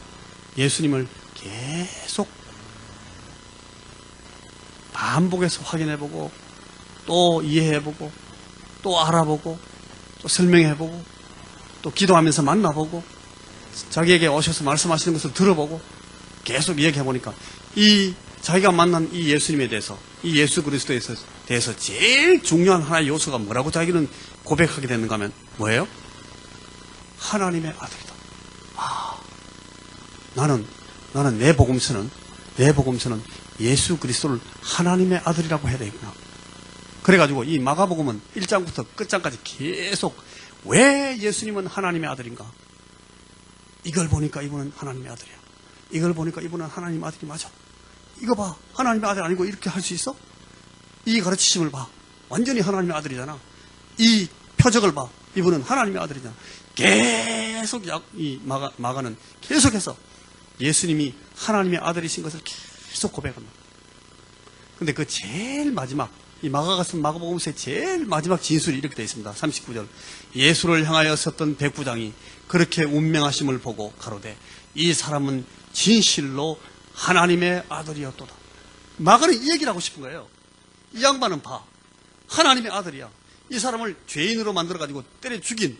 예수님을 계속 반복해서 확인해보고 또 이해해보고 또 알아보고 또 설명해보고 또 기도하면서 만나보고 자기에게 오셔서 말씀하시는 것을 들어보고 계속 이야기해보니까 이 자기가 만난 이 예수님에 대해서 이 예수 그리스도에 대해서 제일 중요한 하나의 요소가 뭐라고 자기는 고백하게 되는가 하면 뭐예요? 하나님의 아들이다. 나는 내 복음서는 예수 그리스도를 하나님의 아들이라고 해야 되겠구나. 그래가지고 이 마가복음은 1장부터 끝장까지 계속 왜 예수님은 하나님의 아들인가? 이걸 보니까 이분은 하나님의 아들이야. 이걸 보니까 이분은 하나님의 아들이 맞아. 이거 봐. 하나님의 아들 아니고 이렇게 할 수 있어? 이 가르치심을 봐. 완전히 하나님의 아들이잖아. 이 표적을 봐. 이분은 하나님의 아들이잖아. 계속 이 마가는 계속해서 예수님이 하나님의 아들이신 것을 계속 고백합니다. 근데 그 제일 마지막 이 마가가 쓴 마가복음서의 제일 마지막 진술이 이렇게 되어 있습니다. 39절. 예수를 향하여 섰던 백부장이 그렇게 운명하심을 보고 가로되 이 사람은 진실로 하나님의 아들이었도다. 마가는 이 얘기를 하고 싶은 거예요. 이 양반은 봐. 하나님의 아들이야. 이 사람을 죄인으로 만들어가지고 때려 죽인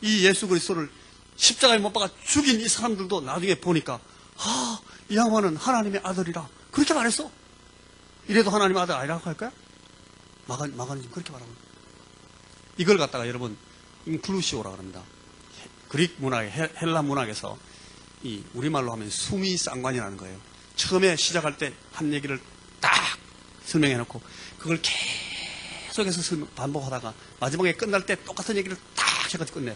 이 예수 그리스도를 십자가에 못 박아 죽인 이 사람들도 나중에 보니까 이 양반은 하나님의 아들이라 그렇게 말했어. 이래도 하나님의 아들 아니라고 할까요? 마가는 지금 그렇게 말합니다. 이걸 갖다가 여러분 인클루시오라고 합니다. 그릭 문학에 헬라 문학에서 이 우리말로 하면 수미상관이라는 거예요. 처음에 시작할 때 한 얘기를 딱 설명해 놓고 그걸 계속해서 반복하다가 마지막에 끝날 때 똑같은 얘기를 딱 해가지고 끝내요.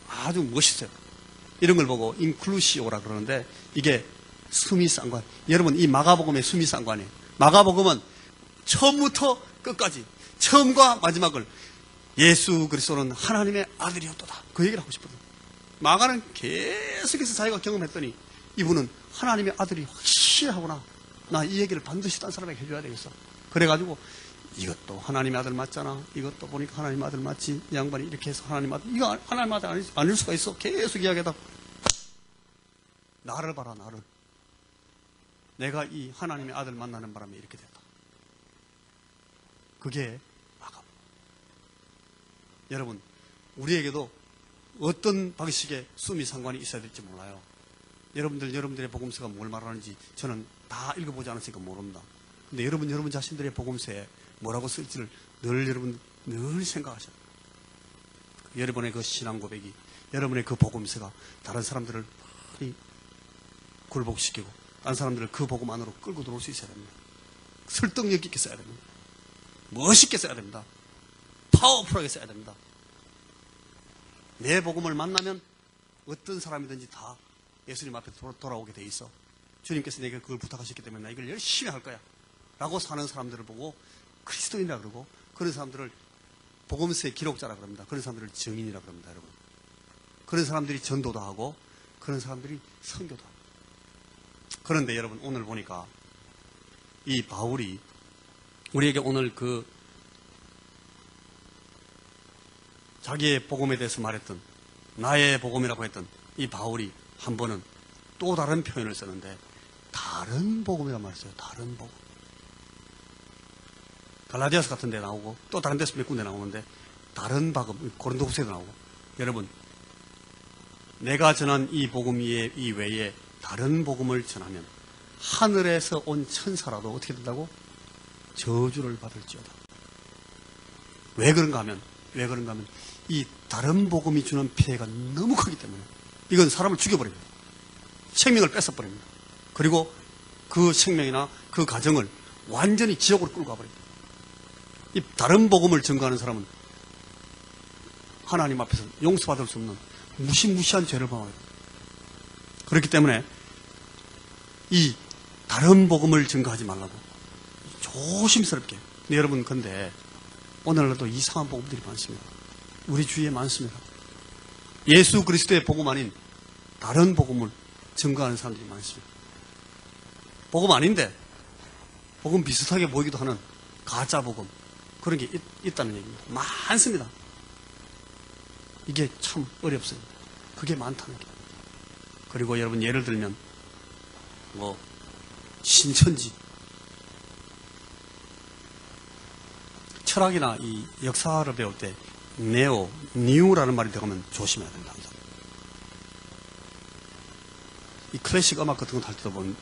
아주 멋있어요. 이런 걸 보고 인클루시오라 그러는데 이게 수미상관. 여러분 이 마가복음의 수미상관이에요. 마가복음은 처음부터 끝까지 처음과 마지막을 예수 그리스도는 하나님의 아들이었도다. 그 얘기를 하고 싶거든요. 마가는 계속해서 자기가 경험했더니 이분은 하나님의 아들이 확실하구나. 나 이 얘기를 반드시 딴 사람에게 해줘야 되겠어. 그래가지고 이것도 하나님의 아들 맞잖아. 이것도 보니까 하나님의 아들 맞지. 이 양반이 이렇게 해서 하나님의 아들. 이거 하나님의 아들 아닐 수가 있어. 계속 이야기하다. 나를 봐라 나를. 내가 이 하나님의 아들 만나는 바람에 이렇게 됐다. 그게 마가복음. 여러분 우리에게도 어떤 방식의 수미상관이 있어야 될지 몰라요. 여러분들의 복음서가 뭘 말하는지 저는 다 읽어보지 않았으니까 모릅니다. 근데 여러분 자신들의 복음서에 뭐라고 쓸지를 여러분 늘 생각하셔야 돼요. 여러분의 그 신앙 고백이 여러분의 그 복음서가 다른 사람들을 많이 굴복시키고 다른 사람들을 그 복음 안으로 끌고 들어올 수 있어야 됩니다. 설득력 있게 써야 됩니다. 멋있게 써야 됩니다. 파워풀하게 써야 됩니다. 내 복음을 만나면 어떤 사람이든지 다 예수님 앞에 돌아오게 돼 있어. 주님께서 내게 그걸 부탁하셨기 때문에 나 이걸 열심히 할 거야. 라고 사는 사람들을 보고 그리스도인이라 그러고, 그런 사람들을 복음서의 기록자라 그럽니다. 그런 사람들을 증인이라 그럽니다, 여러분. 그런 사람들이 전도도 하고, 그런 사람들이 선교도 하고. 그런데 여러분, 오늘 보니까 이 바울이 우리에게 오늘 그 자기의 복음에 대해서 말했던, 나의 복음이라고 했던 이 바울이 한 번은 또 다른 표현을 썼는데, 다른 복음이라고 말했어요. 다른 복음. 갈라디아서 같은 데 나오고, 또 다른 데서 몇 군데 나오는데, 다른 복음, 고린도후서에도 나오고. 여러분, 내가 전한 이 복음 이외에 다른 복음을 전하면 하늘에서 온 천사라도 어떻게 된다고? 저주를 받을지어다. 왜 그런가 하면 이 다른 복음이 주는 피해가 너무 크기 때문에 이건 사람을 죽여버립니다. 생명을 뺏어버립니다. 그리고 그 생명이나 그 가정을 완전히 지옥으로 끌고 가버립니다. 이 다른 복음을 전가하는 사람은 하나님 앞에서 용서받을 수 없는 무시무시한 죄를 범합니다. 그렇기 때문에 이 다른 복음을 전가하지 말라고 조심스럽게. 근데 여러분, 근데 오늘날도 이상한 복음들이 많습니다. 우리 주위에 많습니다. 예수 그리스도의 복음 아닌 다른 복음을 전가하는 사람들이 많습니다. 복음 아닌데 복음 비슷하게 보이기도 하는 가짜 복음, 그런 게 있다는 얘기입니다. 많습니다. 이게 참 어렵습니다. 그게 많다는 게. 그리고 여러분, 예를 들면 신천지, 철학이나 이 역사를 배울 때 뉴라는 말이 들어가면 조심해야 된다. 항상. 이 클래식 음악 같은 거 할 때도 보면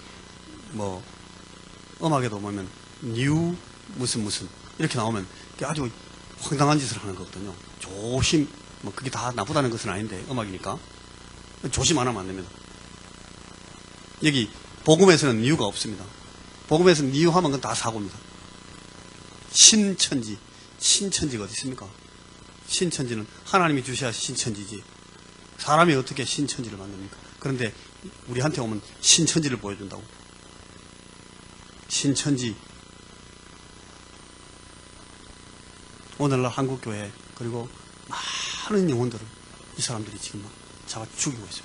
음악에도 보면 뉴 무슨 이렇게 나오면 아주 황당한 짓을 하는 거거든요. 조심. 그게 다 나쁘다는 것은 아닌데, 음악이니까 조심 안 하면 안 됩니다. 여기 복음에서는 뉴가 없습니다. 복음에서는 뉴 하면 그건 다 사고입니다. 신천지가 어디 있습니까? 신천지는 하나님이 주셔야 신천지지, 사람이 어떻게 신천지를 만듭니까? 그런데 우리한테 오면 신천지를 보여준다고. 신천지. 오늘날 한국교회, 그리고 많은 영혼들을 이 사람들이 지금 막 잡아 죽이고 있어요.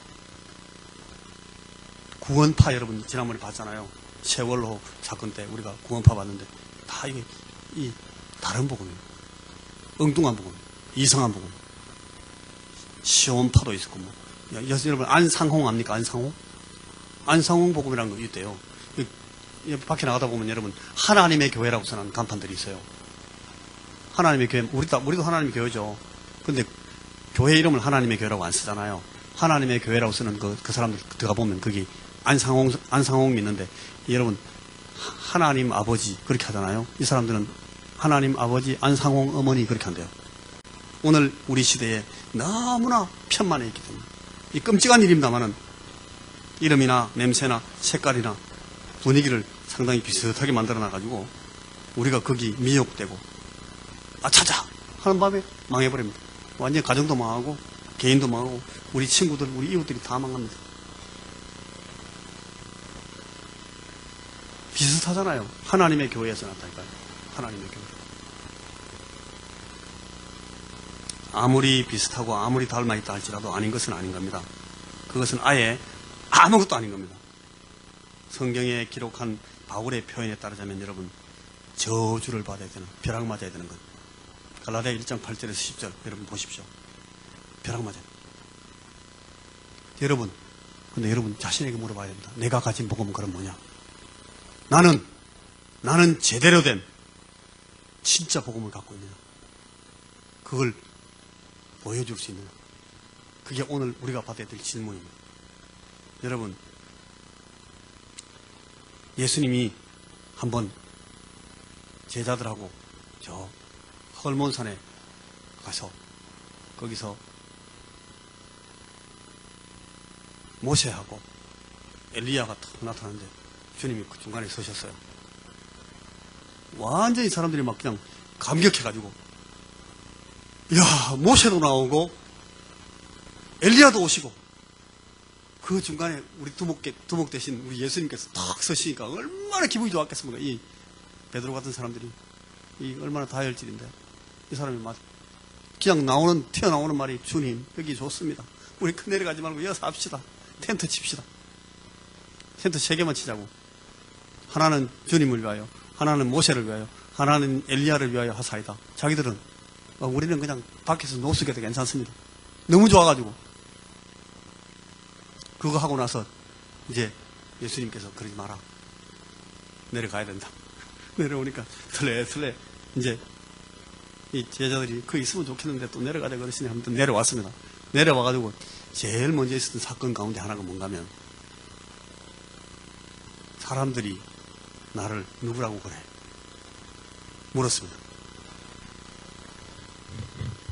구원파, 여러분 지난번에 봤잖아요. 세월호 사건 때 우리가 구원파 봤는데 다 이게 이 다른 복음이에요. 엉뚱한 복음, 이상한 복음. 시온파도 있었고 여러분 안상홍 압니까? 안상홍 복음이라는 거 있대요. 밖에 나가다 보면 여러분 하나님의 교회라고 써놓은 간판들이 있어요. 하나님의 교회, 우리도 하나님의 교회죠. 근데 교회 이름을 하나님의 교회라고 안 쓰잖아요. 하나님의 교회라고 쓰는 그 사람들 들어가 보면 거기 안상홍 믿는데, 여러분 하나님 아버지 그렇게 하잖아요. 이 사람들은 하나님 아버지, 안상홍 어머니 그렇게 한대요. 오늘 우리 시대에 너무나 편만해 있기 때문에 이 끔찍한 일입니다만은 이름이나 냄새나 색깔이나 분위기를 상당히 비슷하게 만들어 놔가지고 우리가 거기 미혹되고 찾아 하는 밤에 망해버립니다. 완전히 가정도 망하고 개인도 망하고 우리 친구들, 우리 이웃들이 다 망합니다. 비슷하잖아요. 하나님의 교회에서 나타날까요? 하나님의 교회. 아무리 비슷하고 아무리 닮아있다 할지라도 아닌 것은 아닌 겁니다. 그것은 아예 아무것도 아닌 겁니다. 성경에 기록한 바울의 표현에 따르자면 여러분, 저주를 받아야 되는, 벼락 맞아야 되는 것. 갈라디아 1장 8절에서 10절 여러분 보십시오. 벼락 맞아요. 여러분, 근데 여러분 자신에게 물어봐야 됩니다. 내가 가진 복음은 그럼 뭐냐? 나는 제대로 된 진짜 복음을 갖고 있느냐? 그걸 보여줄 수 있느냐? 그게 오늘 우리가 받아야 될 질문입니다. 여러분, 예수님이 한번 제자들하고 저 헐몬산에 가서 거기서 모세하고 엘리야가 탁 나타나는데 주님이 그 중간에 서셨어요. 완전히 사람들이 막 그냥 감격해가지고, 이야, 모세도 나오고 엘리야도 오시고, 그 중간에 우리 두목 대신 우리 예수님께서 탁 서시니까 얼마나 기분이 좋았겠습니까? 이 베드로 같은 사람들이 이 얼마나 다혈질인데, 이 사람이 그냥 튀어나오는 말이, 주님 여기 좋습니다. 우리 큰 내려가지 말고 여기서 합시다. 텐트 칩시다. 텐트 3개만 치자고. 하나는 주님을 위하여, 하나는 모세를 위하여, 하나는 엘리야를 위하여 하사이다. 자기들은 우리는 그냥 밖에서 노숙해도 괜찮습니다. 너무 좋아가지고. 그거 하고 나서 이제 예수님께서 그러지 마라, 내려가야 된다. 내려오니까 슬레 이제 이 제자들이 거기 있으면 좋겠는데 또 내려가자 그러시니 아무튼 내려왔습니다. 내려와가지고 제일 먼저 있었던 사건 가운데 하나가 뭔가 하면, 사람들이 나를 누구라고 그래? 물었습니다.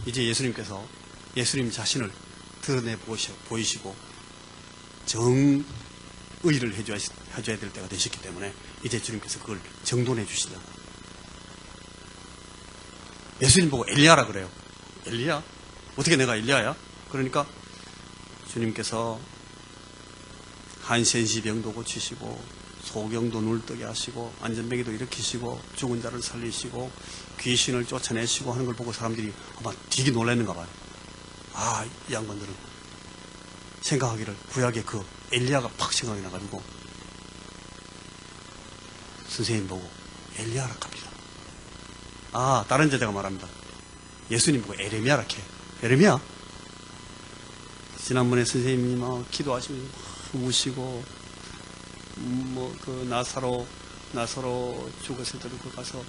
이제 예수님께서 예수님 자신을 드러내 보이시고 정의를 해줘야 될 때가 되셨기 때문에 이제 주님께서 그걸 정돈해 주시려고. 예수님 보고 엘리야라 그래요. 엘리야? 어떻게 내가 엘리야야? 그러니까 주님께서 한센시병도 고치시고 소경도 눈뜨게 하시고 안전뱅이도 일으키시고 죽은 자를 살리시고 귀신을 쫓아내시고 하는 걸 보고 사람들이 아마 되게 놀랐는가 봐요. 아, 이 양반들은 생각하기를 구약의 그 엘리야가 팍 생각이 나가지고 선생님 보고 엘리야라 합니다. 아, 다른 제자가 말합니다. 예수님 보고 에레미야라 해. 에레미야? 지난번에 선생님이 막 기도하시면서 우시고 그 나사로 죽었을 때도 그 가서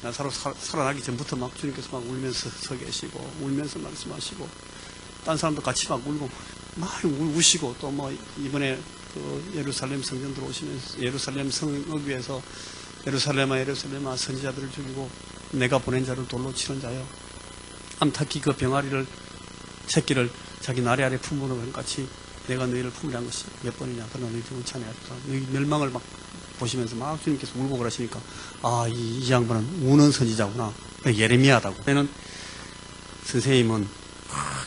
나사로 살아나기 전부터 막 주님께서 막 울면서 서 계시고 울면서 말씀하시고 딴 사람도 같이 막 울고 막 우시고 또 뭐 이번에 그 예루살렘 성전 들어오시면서 예루살렘 성읍 위에서 예루살렘아 선지자들을 죽이고 내가 보낸 자를 돌로 치는 자여 암탉이 그 병아리를 새끼를 자기 나리 아래 품으로 한 같이 내가 너희를 품으려 한 것이 몇 번이냐. 그러나 너희 죽은 찬양하였다. 너희 멸망을 막 보시면서 막 주님께서 울고 그러시니까 아, 이 양반은 우는 선지자구나. 예레미야다고. 그때는 선생님은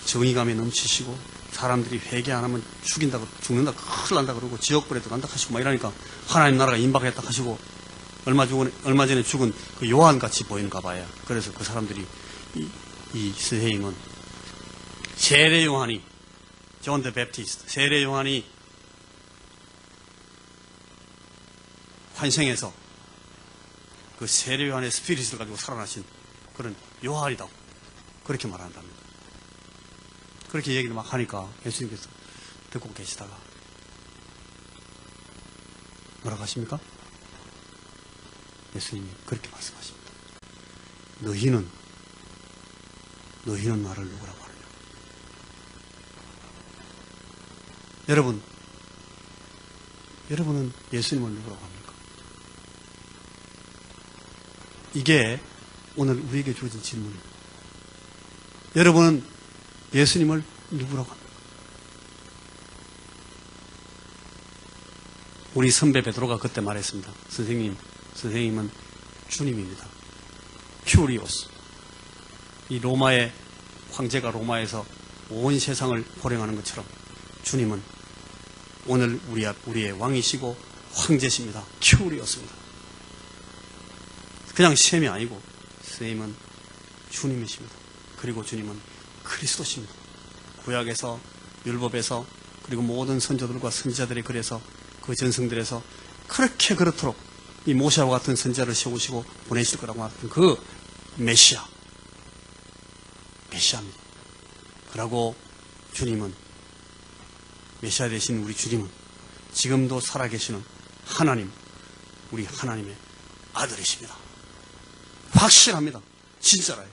정의감에 넘치시고 사람들이 회개 안 하면 죽는다, 큰일 난다 그러고 지옥불에 들어간다 하시고 막 이러니까 하나님 나라가 임박했다 하시고 얼마 전에 죽은 그 요한같이 보이는가 봐요. 그래서 그 사람들이 이 선생님은 세례 요한이 존 더 베프티스트, 세례 요한이 환생해서 그 세례 요한의 스피릿을 가지고 살아나신 그런 요한이라고 그렇게 말한답니다. 그렇게 얘기를 막 하니까 예수님께서 듣고 계시다가 뭐라고 하십니까? 예수님이 그렇게 말씀하십니다. 너희는 나를 누구라고 하느냐? 여러분은 예수님을 누구라고 합니까? 이게 오늘 우리에게 주어진 질문입니다. 여러분은 예수님을 누구라고 합니까? 우리 선배 베드로가 그때 말했습니다. 선생님은 주님입니다. 큐리오스. 이 로마의 황제가 로마에서 온 세상을 호령하는 것처럼 주님은 오늘 우리의 왕이시고 황제십니다. 큐리오스입니다. 그냥 셈이 아니고 선생님은 주님이십니다. 그리고 주님은 그리스도십니다. 구약에서 율법에서 그리고 모든 선조들과 선지자들의 글에서 그 전승들에서 그렇게 그렇도록 이 모세와 같은 선지자를 세우시고 보내실 거라고 하던 그 메시아입니다. 그러고 주님은 메시아 되신 우리 주님은 지금도 살아계시는 하나님, 우리 하나님의 아들이십니다. 확실합니다. 진짜라요.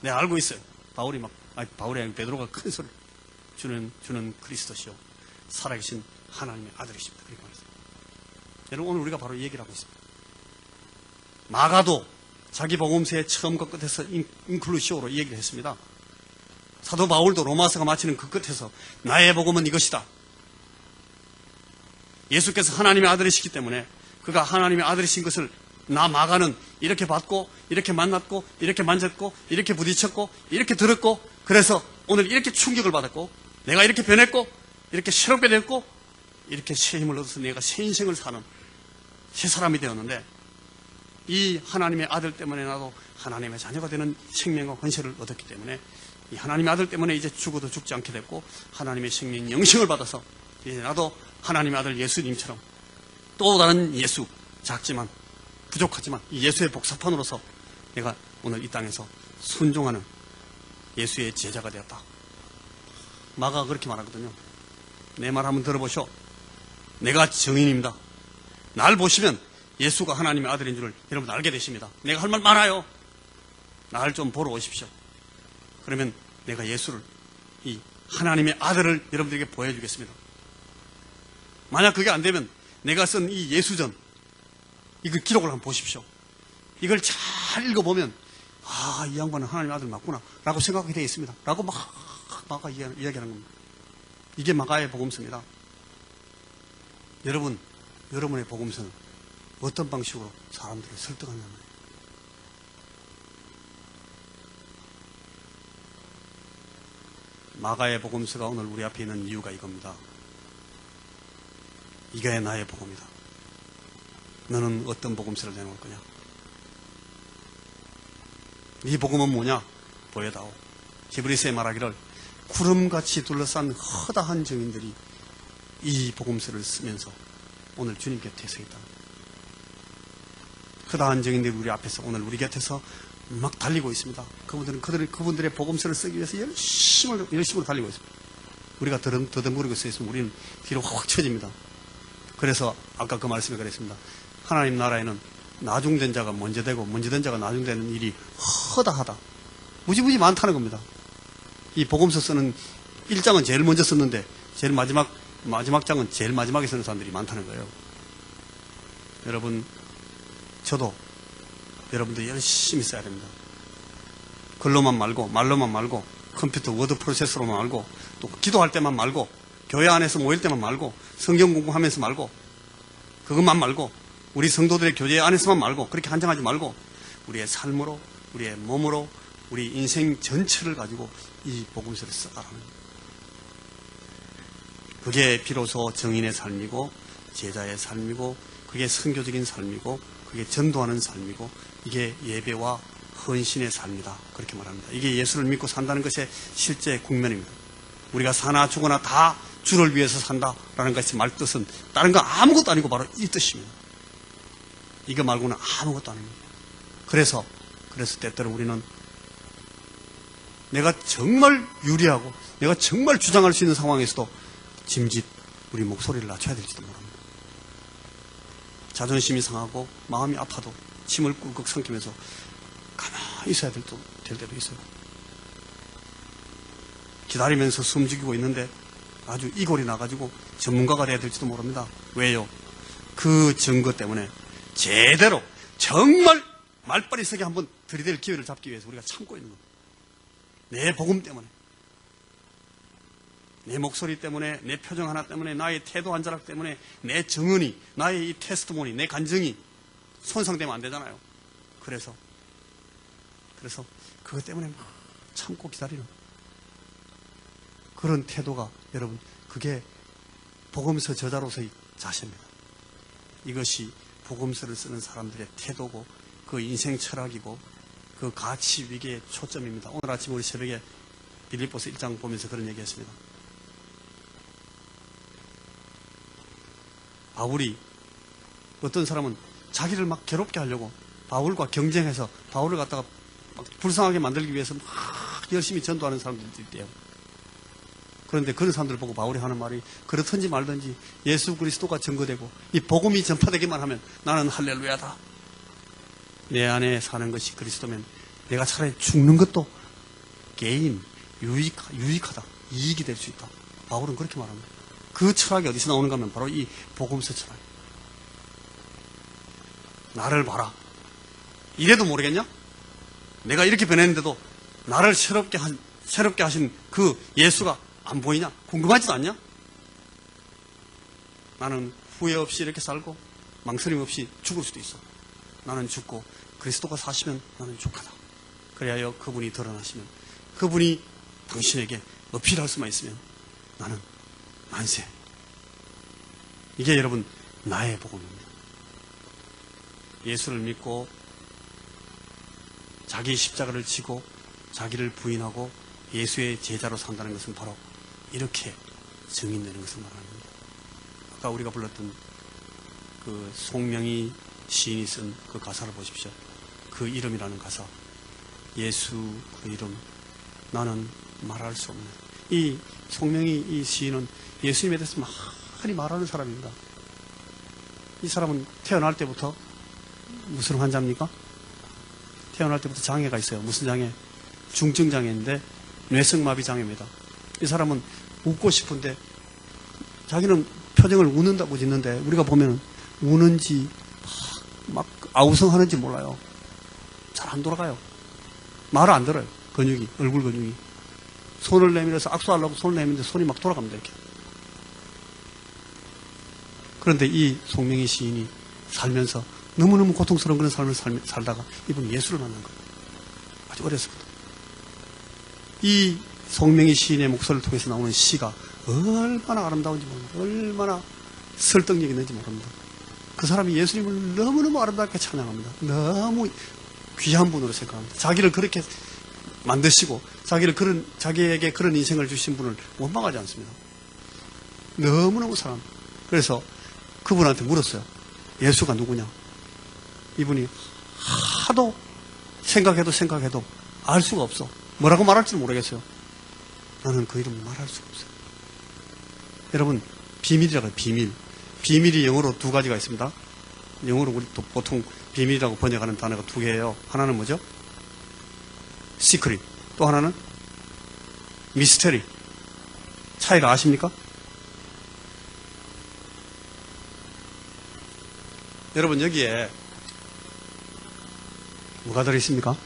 내가 알고 있어요. 바울이 아니고 베드로가 큰 소리. 주는 그리스도시요 살아계신 하나님의 아들이십니다. 그렇게 말했습니다. 여러분, 오늘 우리가 바로 이 얘기를 하고 있습니다. 마가도 자기 복음서의 처음과 끝에서 인클루시오로 이 얘기를 했습니다. 사도 바울도 로마서가 마치는 그 끝에서 나의 복음은 이것이다. 예수께서 하나님의 아들이시기 때문에 그가 하나님의 아들이신 것을 나 마가는 이렇게 봤고 이렇게 만났고 이렇게 만졌고 이렇게 부딪혔고 이렇게 들었고 그래서 오늘 이렇게 충격을 받았고 내가 이렇게 변했고 이렇게 새롭게 됐고 이렇게 새 힘을 얻어서 내가 새 인생을 사는 새 사람이 되었는데 이 하나님의 아들 때문에 나도 하나님의 자녀가 되는 생명과 권세를 얻었기 때문에 이 하나님의 아들 때문에 이제 죽어도 죽지 않게 됐고 하나님의 생명 영생을 받아서 이제 나도 하나님의 아들 예수님처럼 또 다른 예수, 작지만 부족하지만 이 예수의 복사판으로서 내가 오늘 이 땅에서 순종하는 예수의 제자가 되었다. 마가가 그렇게 말하거든요. 내 말 한번 들어보시오. 내가 증인입니다. 날 보시면 예수가 하나님의 아들인 줄을 여러분 알게 되십니다. 내가 할 말 많아요. 날 좀 보러 오십시오. 그러면 내가 예수를, 이 하나님의 아들을 여러분들에게 보여주겠습니다. 만약 그게 안 되면 내가 쓴 이 예수전, 이거 기록을 한번 보십시오. 이걸 잘 읽어보면 아, 이 양반은 하나님의 아들 맞구나 라고 생각하게 되어 있습니다. 라고 마가 이야기하는 겁니다. 이게 마가의 복음서입니다. 여러분, 여러분의 복음서는 어떤 방식으로 사람들을 설득하냐는 거예요. 마가의 복음서가 오늘 우리 앞에 있는 이유가 이겁니다. 이게 나의 복음이다. 너는 어떤 복음서를 내놓을 거냐? 네 복음은 뭐냐? 보여다오. 히브리서에 말하기를 구름같이 둘러싼 허다한 증인들이 이 복음서를 쓰면서 오늘 주님 곁에 서 있다. 허다한 증인들이 우리 앞에서 오늘 우리 곁에서 막 달리고 있습니다. 그분들의 복음서를 쓰기 위해서 열심으로 달리고 있습니다. 우리가 더듬거리고 서 있으면 우리는 뒤로 확 쳐집니다. 그래서 아까 그 말씀에 그랬습니다. 하나님 나라에는 나중된 자가 먼저 되고 먼저 된 자가 나중되는 일이 허다하다. 무지무지 많다는 겁니다. 이 복음서 쓰는 1장은 제일 먼저 썼는데 제일 마지막 장은 제일 마지막에 쓰는 사람들이 많다는 거예요. 여러분, 저도 여러분도 열심히 써야 됩니다. 글로만 말고 말로만 말고 컴퓨터 워드 프로세서로만 말고 또 기도할 때만 말고 교회 안에서 모일 때만 말고 성경 공부하면서 말고 그것만 말고 우리 성도들의 교제 안에서만 말고 그렇게 한정하지 말고 우리의 삶으로 우리의 몸으로 우리 인생 전체를 가지고 이 복음서를 써가라는 거예요. 그게 비로소 정인의 삶이고 제자의 삶이고 그게 선교적인 삶이고 그게 전도하는 삶이고 이게 예배와 헌신의 삶이다. 그렇게 말합니다. 이게 예수를 믿고 산다는 것의 실제 국면입니다. 우리가 사나 죽거나 다 주를 위해서 산다라는 것의 말뜻은 다른 거 아무것도 아니고 바로 이 뜻입니다. 이거 말고는 아무것도 아닙니다. 그래서 때때로 우리는 내가 정말 유리하고 내가 정말 주장할 수 있는 상황에서도 짐짓 우리 목소리를 낮춰야 될지도 모릅니다. 자존심이 상하고 마음이 아파도 침을 꿀꺽 삼키면서 가만히 있어야 될 때도 있어요. 기다리면서 숨죽이고 있는데 아주 이골이 나가지고 전문가가 돼야 될지도 모릅니다. 왜요? 그 증거 때문에 제대로 정말 말빨이 서게 한번 들이댈 기회를 잡기 위해서 우리가 참고 있는 겁니다. 내 복음 때문에, 내 목소리 때문에, 내 표정 하나 때문에, 나의 태도 한 자락 때문에, 내 증언이, 나의 이 테스트모니, 내 간증이 손상되면 안 되잖아요. 그래서 그것 때문에 막 참고 기다리는 그런 태도가 여러분 그게 복음서 저자로서의 자세입니다. 이것이 복음서를 쓰는 사람들의 태도고 그 인생 철학이고 그 가치 위계의 초점입니다. 오늘 아침 우리 새벽에 빌립보서 1장 보면서 그런 얘기했습니다. 바울이 어떤 사람은 자기를 막 괴롭게 하려고 바울과 경쟁해서 바울을 갖다가 막 불쌍하게 만들기 위해서 막 열심히 전도하는 사람들도 있대요. 그런데 그런 사람들을 보고 바울이 하는 말이 그렇든지 말든지 예수 그리스도가 증거되고 이 복음이 전파되기만 하면 나는 할렐루야다. 내 안에 사는 것이 그리스도면 내가 차라리 죽는 것도 게임, 유익하다. 이익이 될 수 있다. 바울은 그렇게 말합니다. 그 철학이 어디서 나오는가 하면 바로 이 복음서 철학. 나를 봐라. 이래도 모르겠냐? 내가 이렇게 변했는데도 나를 새롭게 하신 그 예수가 안 보이냐? 궁금하지도 않냐? 나는 후회 없이 이렇게 살고 망설임 없이 죽을 수도 있어. 나는 죽고 그리스도가 사시면 나는 족하다. 그래야 그분이 드러나시면 그분이 당신에게 어필할 수만 있으면 나는 만세. 이게 여러분 나의 복음입니다. 예수를 믿고 자기 십자가를 지고 자기를 부인하고 예수의 제자로 산다는 것은 바로 이렇게 증인되는 것을 말합니다. 아까 우리가 불렀던 그 송명희 시인이 쓴 그 가사를 보십시오. 그 이름이라는 가사. 예수 그 이름 나는 말할 수 없네. 이 송명희 이 시인은 예수님에 대해서 많이 말하는 사람입니다. 이 사람은 태어날 때부터 무슨 환자입니까? 태어날 때부터 장애가 있어요. 무슨 장애? 중증 장애인데 뇌성마비 장애입니다. 이 사람은 웃고 싶은데 자기는 표정을 웃는다고 짓는데 우리가 보면 우는지 막 아우성하는지 몰라요. 잘 안 돌아가요. 말을 안 들어요. 근육이, 얼굴 근육이. 손을 내밀어서 악수하려고 손을 내밀는데 손이 막 돌아갑니다. 이렇게. 그런데 이 송명희 시인이 살면서 너무너무 고통스러운 그런 삶을 살다가 이분 예수를 만난 거예요. 아주 어렸을부터. 이 송명희 시인의 목소리를 통해서 나오는 시가 얼마나 아름다운지 모릅니다. 얼마나 설득력이 있는지 모릅니다. 그 사람이 예수님을 너무너무 아름답게 찬양합니다. 너무 귀한 분으로 생각합니다. 자기를 그렇게 만드시고 자기에게 그런 인생을 주신 분을 원망하지 않습니다. 너무너무 사랑합니다. 그래서 그분한테 물었어요. 예수가 누구냐? 이분이 하도 생각해도 알 수가 없어. 뭐라고 말할지 모르겠어요. 나는 그 이름을 말할 수가 없어요. 여러분, 비밀이라고 해요. 비밀. 비밀이 영어로 두 가지가 있습니다. 영어로 우리 또 보통 비밀이라고 번역하는 단어가 두 개예요. 하나는 뭐죠? 시크릿. 또 하나는 미스테리. 차이가 아십니까? 여러분, 여기에 뭐가 들어있습니까?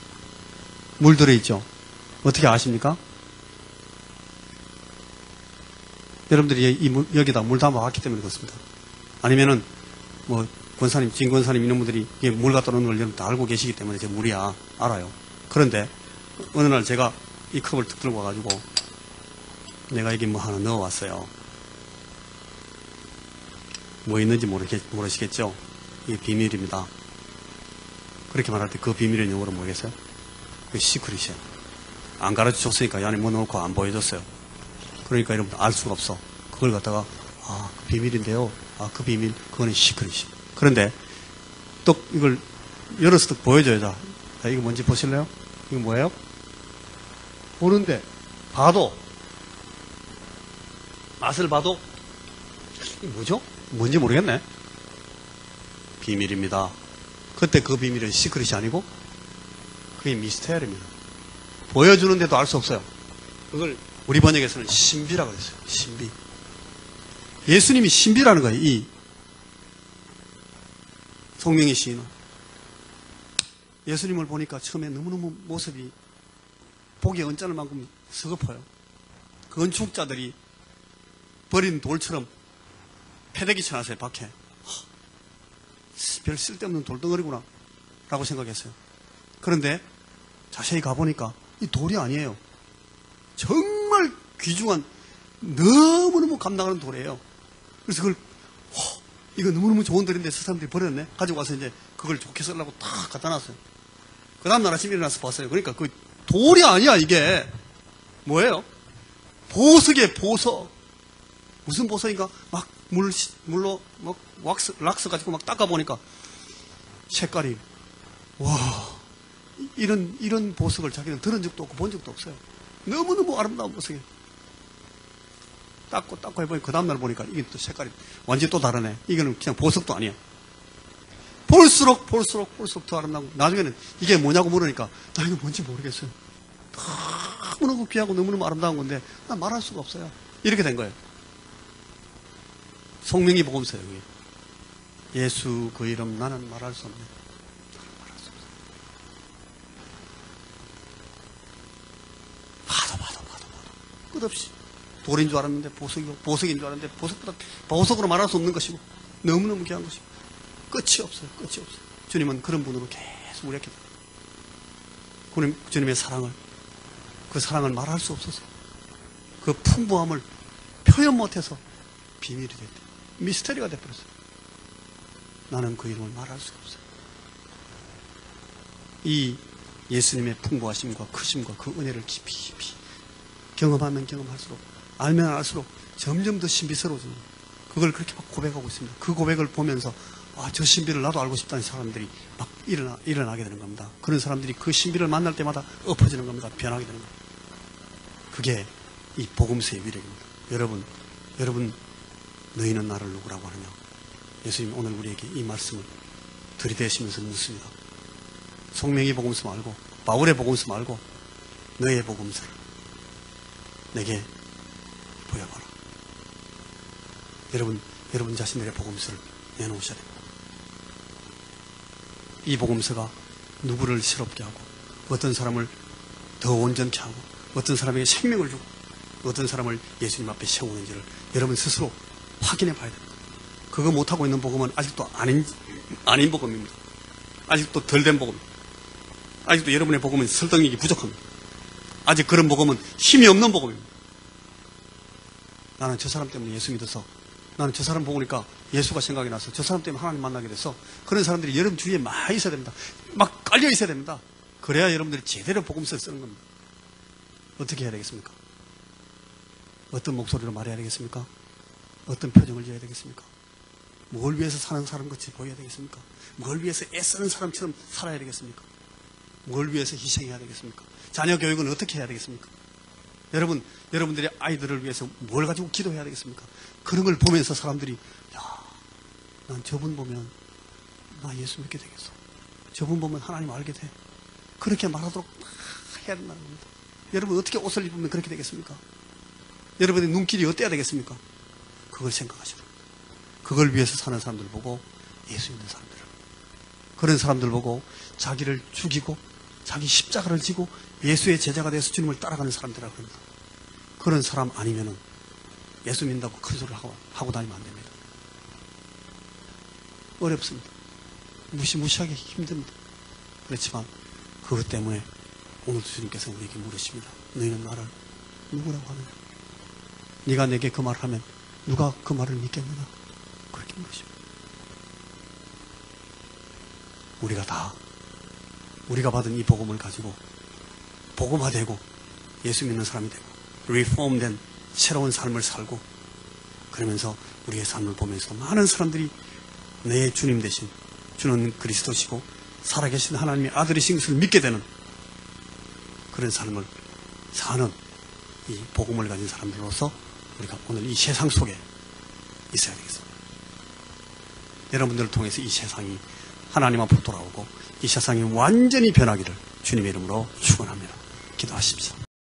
물 들어있죠? 어떻게 아십니까? 여러분들이 여기다 물 담아왔기 때문에 그렇습니다. 아니면은, 권사님, 진권사님 이런 분들이 이게 물 갖다 놓는 걸 여러분 다 알고 계시기 때문에 제 물이야. 알아요. 그런데, 어느 날 제가 이 컵을 툭 들고 와가지고, 내가 여기 뭐 하나 넣어왔어요. 뭐 있는지 모르시겠죠? 이게 비밀입니다. 그렇게 말할 때 그 비밀은 영어로 뭐겠어요? 그 시크릿이에요. 안 가르쳐 줬으니까 이 안에 뭐 넣고 안 보여줬어요. 그러니까 여러분 알 수가 없어. 그걸 갖다가 그 비밀인데요. 그 비밀 그거는 시크릿이. 그런데 또 이걸 열어서 또 보여줘야죠. 자, 이거 뭔지 보실래요? 이거 뭐예요? 보는데 봐도 맛을 봐도 이게 뭐죠? 뭔지 모르겠네. 비밀입니다. 그때 그 비밀은 시크릿이 아니고 그게 미스테리입니다. 보여주는데도 알 수 없어요. 그걸 우리 번역에서는 신비라고 했어요. 신비. 예수님이 신비라는 거예요. 이 송명희 시인은. 예수님을 보니까 처음에 너무너무 모습이 보기 언짢을 만큼 서글퍼요. 건축자들이 버린 돌처럼 패대기 쳐놨어요. 밖에. 별 쓸데없는 돌덩어리구나 라고 생각했어요. 그런데 자세히 가보니까 이 돌이 아니에요. 정말 귀중한 너무너무 감당하는 돌이에요. 그래서 그걸 이거 너무너무 좋은 돌인데 사람들이 버렸네. 가지고 와서 이제 그걸 좋게 쓰려고 탁 갖다 놨어요. 그 다음 날 아침에 일어나서 봤어요. 그러니까 그 돌이 아니야. 이게 뭐예요? 보석이에요. 보석. 무슨 보석인가? 막 물로 막 락스 가지고 막 닦아보니까 색깔이 와, 이런 보석을 자기는 들은 적도 없고 본 적도 없어요. 너무너무 아름다운 보석이에요. 닦고 해보니 그 다음날 보니까 이게 또 색깔이 완전히 또 다르네. 이거는 그냥 보석도 아니야. 볼수록 더 아름다운. 나중에는 이게 뭐냐고 물으니까 나 이거 뭔지 모르겠어요. 너무너무 귀하고 너무너무 아름다운 건데 나 말할 수가 없어요. 이렇게 된 거예요. 송명희 복음서예요. 여기. 예수 그 이름 나는 말할 수 없네. 말할 수 없어. 봐도 끝없이 돌인 줄 알았는데 보석인 줄 알았는데 보석으로 말할 수 없는 것이고 너무너무 귀한 것이고 끝이 없어요. 주님은 그런 분으로 계속 우리에게 주님의 사랑을, 그 사랑을 말할 수 없어서 그 풍부함을 표현 못해서 비밀이 됐대. 미스터리가 돼버렸어요. 나는 그 이름을 말할 수가 없어요. 이 예수님의 풍부하심과 크심과 그 은혜를 깊이 깊이 경험하면 경험할수록, 알면 알수록 점점 더 신비스러워지는, 그걸 그렇게 막 고백하고 있습니다. 그 고백을 보면서 저 신비를 나도 알고 싶다는 사람들이 막 일어나게 되는 겁니다. 그런 사람들이 그 신비를 만날 때마다 엎어지는 겁니다. 변하게 되는 겁니다. 그게 이 복음서의 위력입니다. 여러분 너희는 나를 누구라고 하느냐? 예수님 오늘 우리에게 이 말씀을 들이대시면서 묻습니다. 송명의 복음서 말고, 바울의 복음서 말고 너의 복음서를 내게 보여봐라. 여러분 자신들의 복음서를 내놓으셔야 됩니다. 이 복음서가 누구를 새롭게 하고, 어떤 사람을 더 온전케 하고, 어떤 사람에게 생명을 주고, 어떤 사람을 예수님 앞에 세우는지를 여러분 스스로 확인해 봐야 됩니다. 그거 못하고 있는 복음은 아직도 아닌 복음입니다. 아직도 덜 된 복음입니다. 아직도 여러분의 복음은 설득력이 부족합니다. 아직 그런 복음은 힘이 없는 복음입니다. 나는 저 사람 때문에 예수 믿어서, 나는 저 사람 보니까 예수가 생각이 나서 저 사람 때문에 하나님 만나게 돼서, 그런 사람들이 여러분 주위에 많이 있어야 됩니다. 막 깔려 있어야 됩니다. 그래야 여러분들이 제대로 복음서를 쓰는 겁니다. 어떻게 해야 되겠습니까? 어떤 목소리로 말해야 되겠습니까? 어떤 표정을 지어야 되겠습니까? 뭘 위해서 사는 사람 같이 보여야 되겠습니까? 뭘 위해서 애쓰는 사람처럼 살아야 되겠습니까? 뭘 위해서 희생해야 되겠습니까? 자녀 교육은 어떻게 해야 되겠습니까? 여러분들의 아이들을 위해서 뭘 가지고 기도해야 되겠습니까? 그런 걸 보면서 사람들이, 난 저분 보면 나 예수 믿게 되겠어. 저분 보면 하나님 알게 돼. 그렇게 말하도록 해야 된다는 겁니다. 여러분 어떻게 옷을 입으면 그렇게 되겠습니까? 여러분의 눈길이 어때야 되겠습니까? 그걸 생각하시라. 그걸 위해서 사는 사람들 보고 예수 믿는 사람들, 그런 사람들 보고 자기를 죽이고 자기 십자가를 지고 예수의 제자가 돼서 주님을 따라가는 사람들이라고 합니다. 그런 사람 아니면은 예수 믿는다고 큰 소리를 하고 다니면 안 됩니다. 어렵습니다. 무시무시하게 힘듭니다. 그렇지만 그것 때문에 오늘 주님께서 우리에게 물으십니다. 너희는 나를 누구라고 하느냐? 네가 내게 그 말을 하면 누가 그 말을 믿겠느냐? 그렇게 물으십니다. 우리가 받은 이 복음을 가지고 복음화되고 예수 믿는 사람이 되고 리폼된 새로운 삶을 살고, 그러면서 우리의 삶을 보면서 많은 사람들이 내 주님 대신 주는 그리스도시고 살아계신 하나님의 아들이신 것을 믿게 되는 그런 삶을 사는 이 복음을 가진 사람들로서 우리가 오늘 이 세상 속에 있어야 되겠습니다. 여러분들을 통해서 이 세상이 하나님 앞으로 돌아오고 이 세상이 완전히 변하기를 주님의 이름으로 축원합니다. 기도하십시오.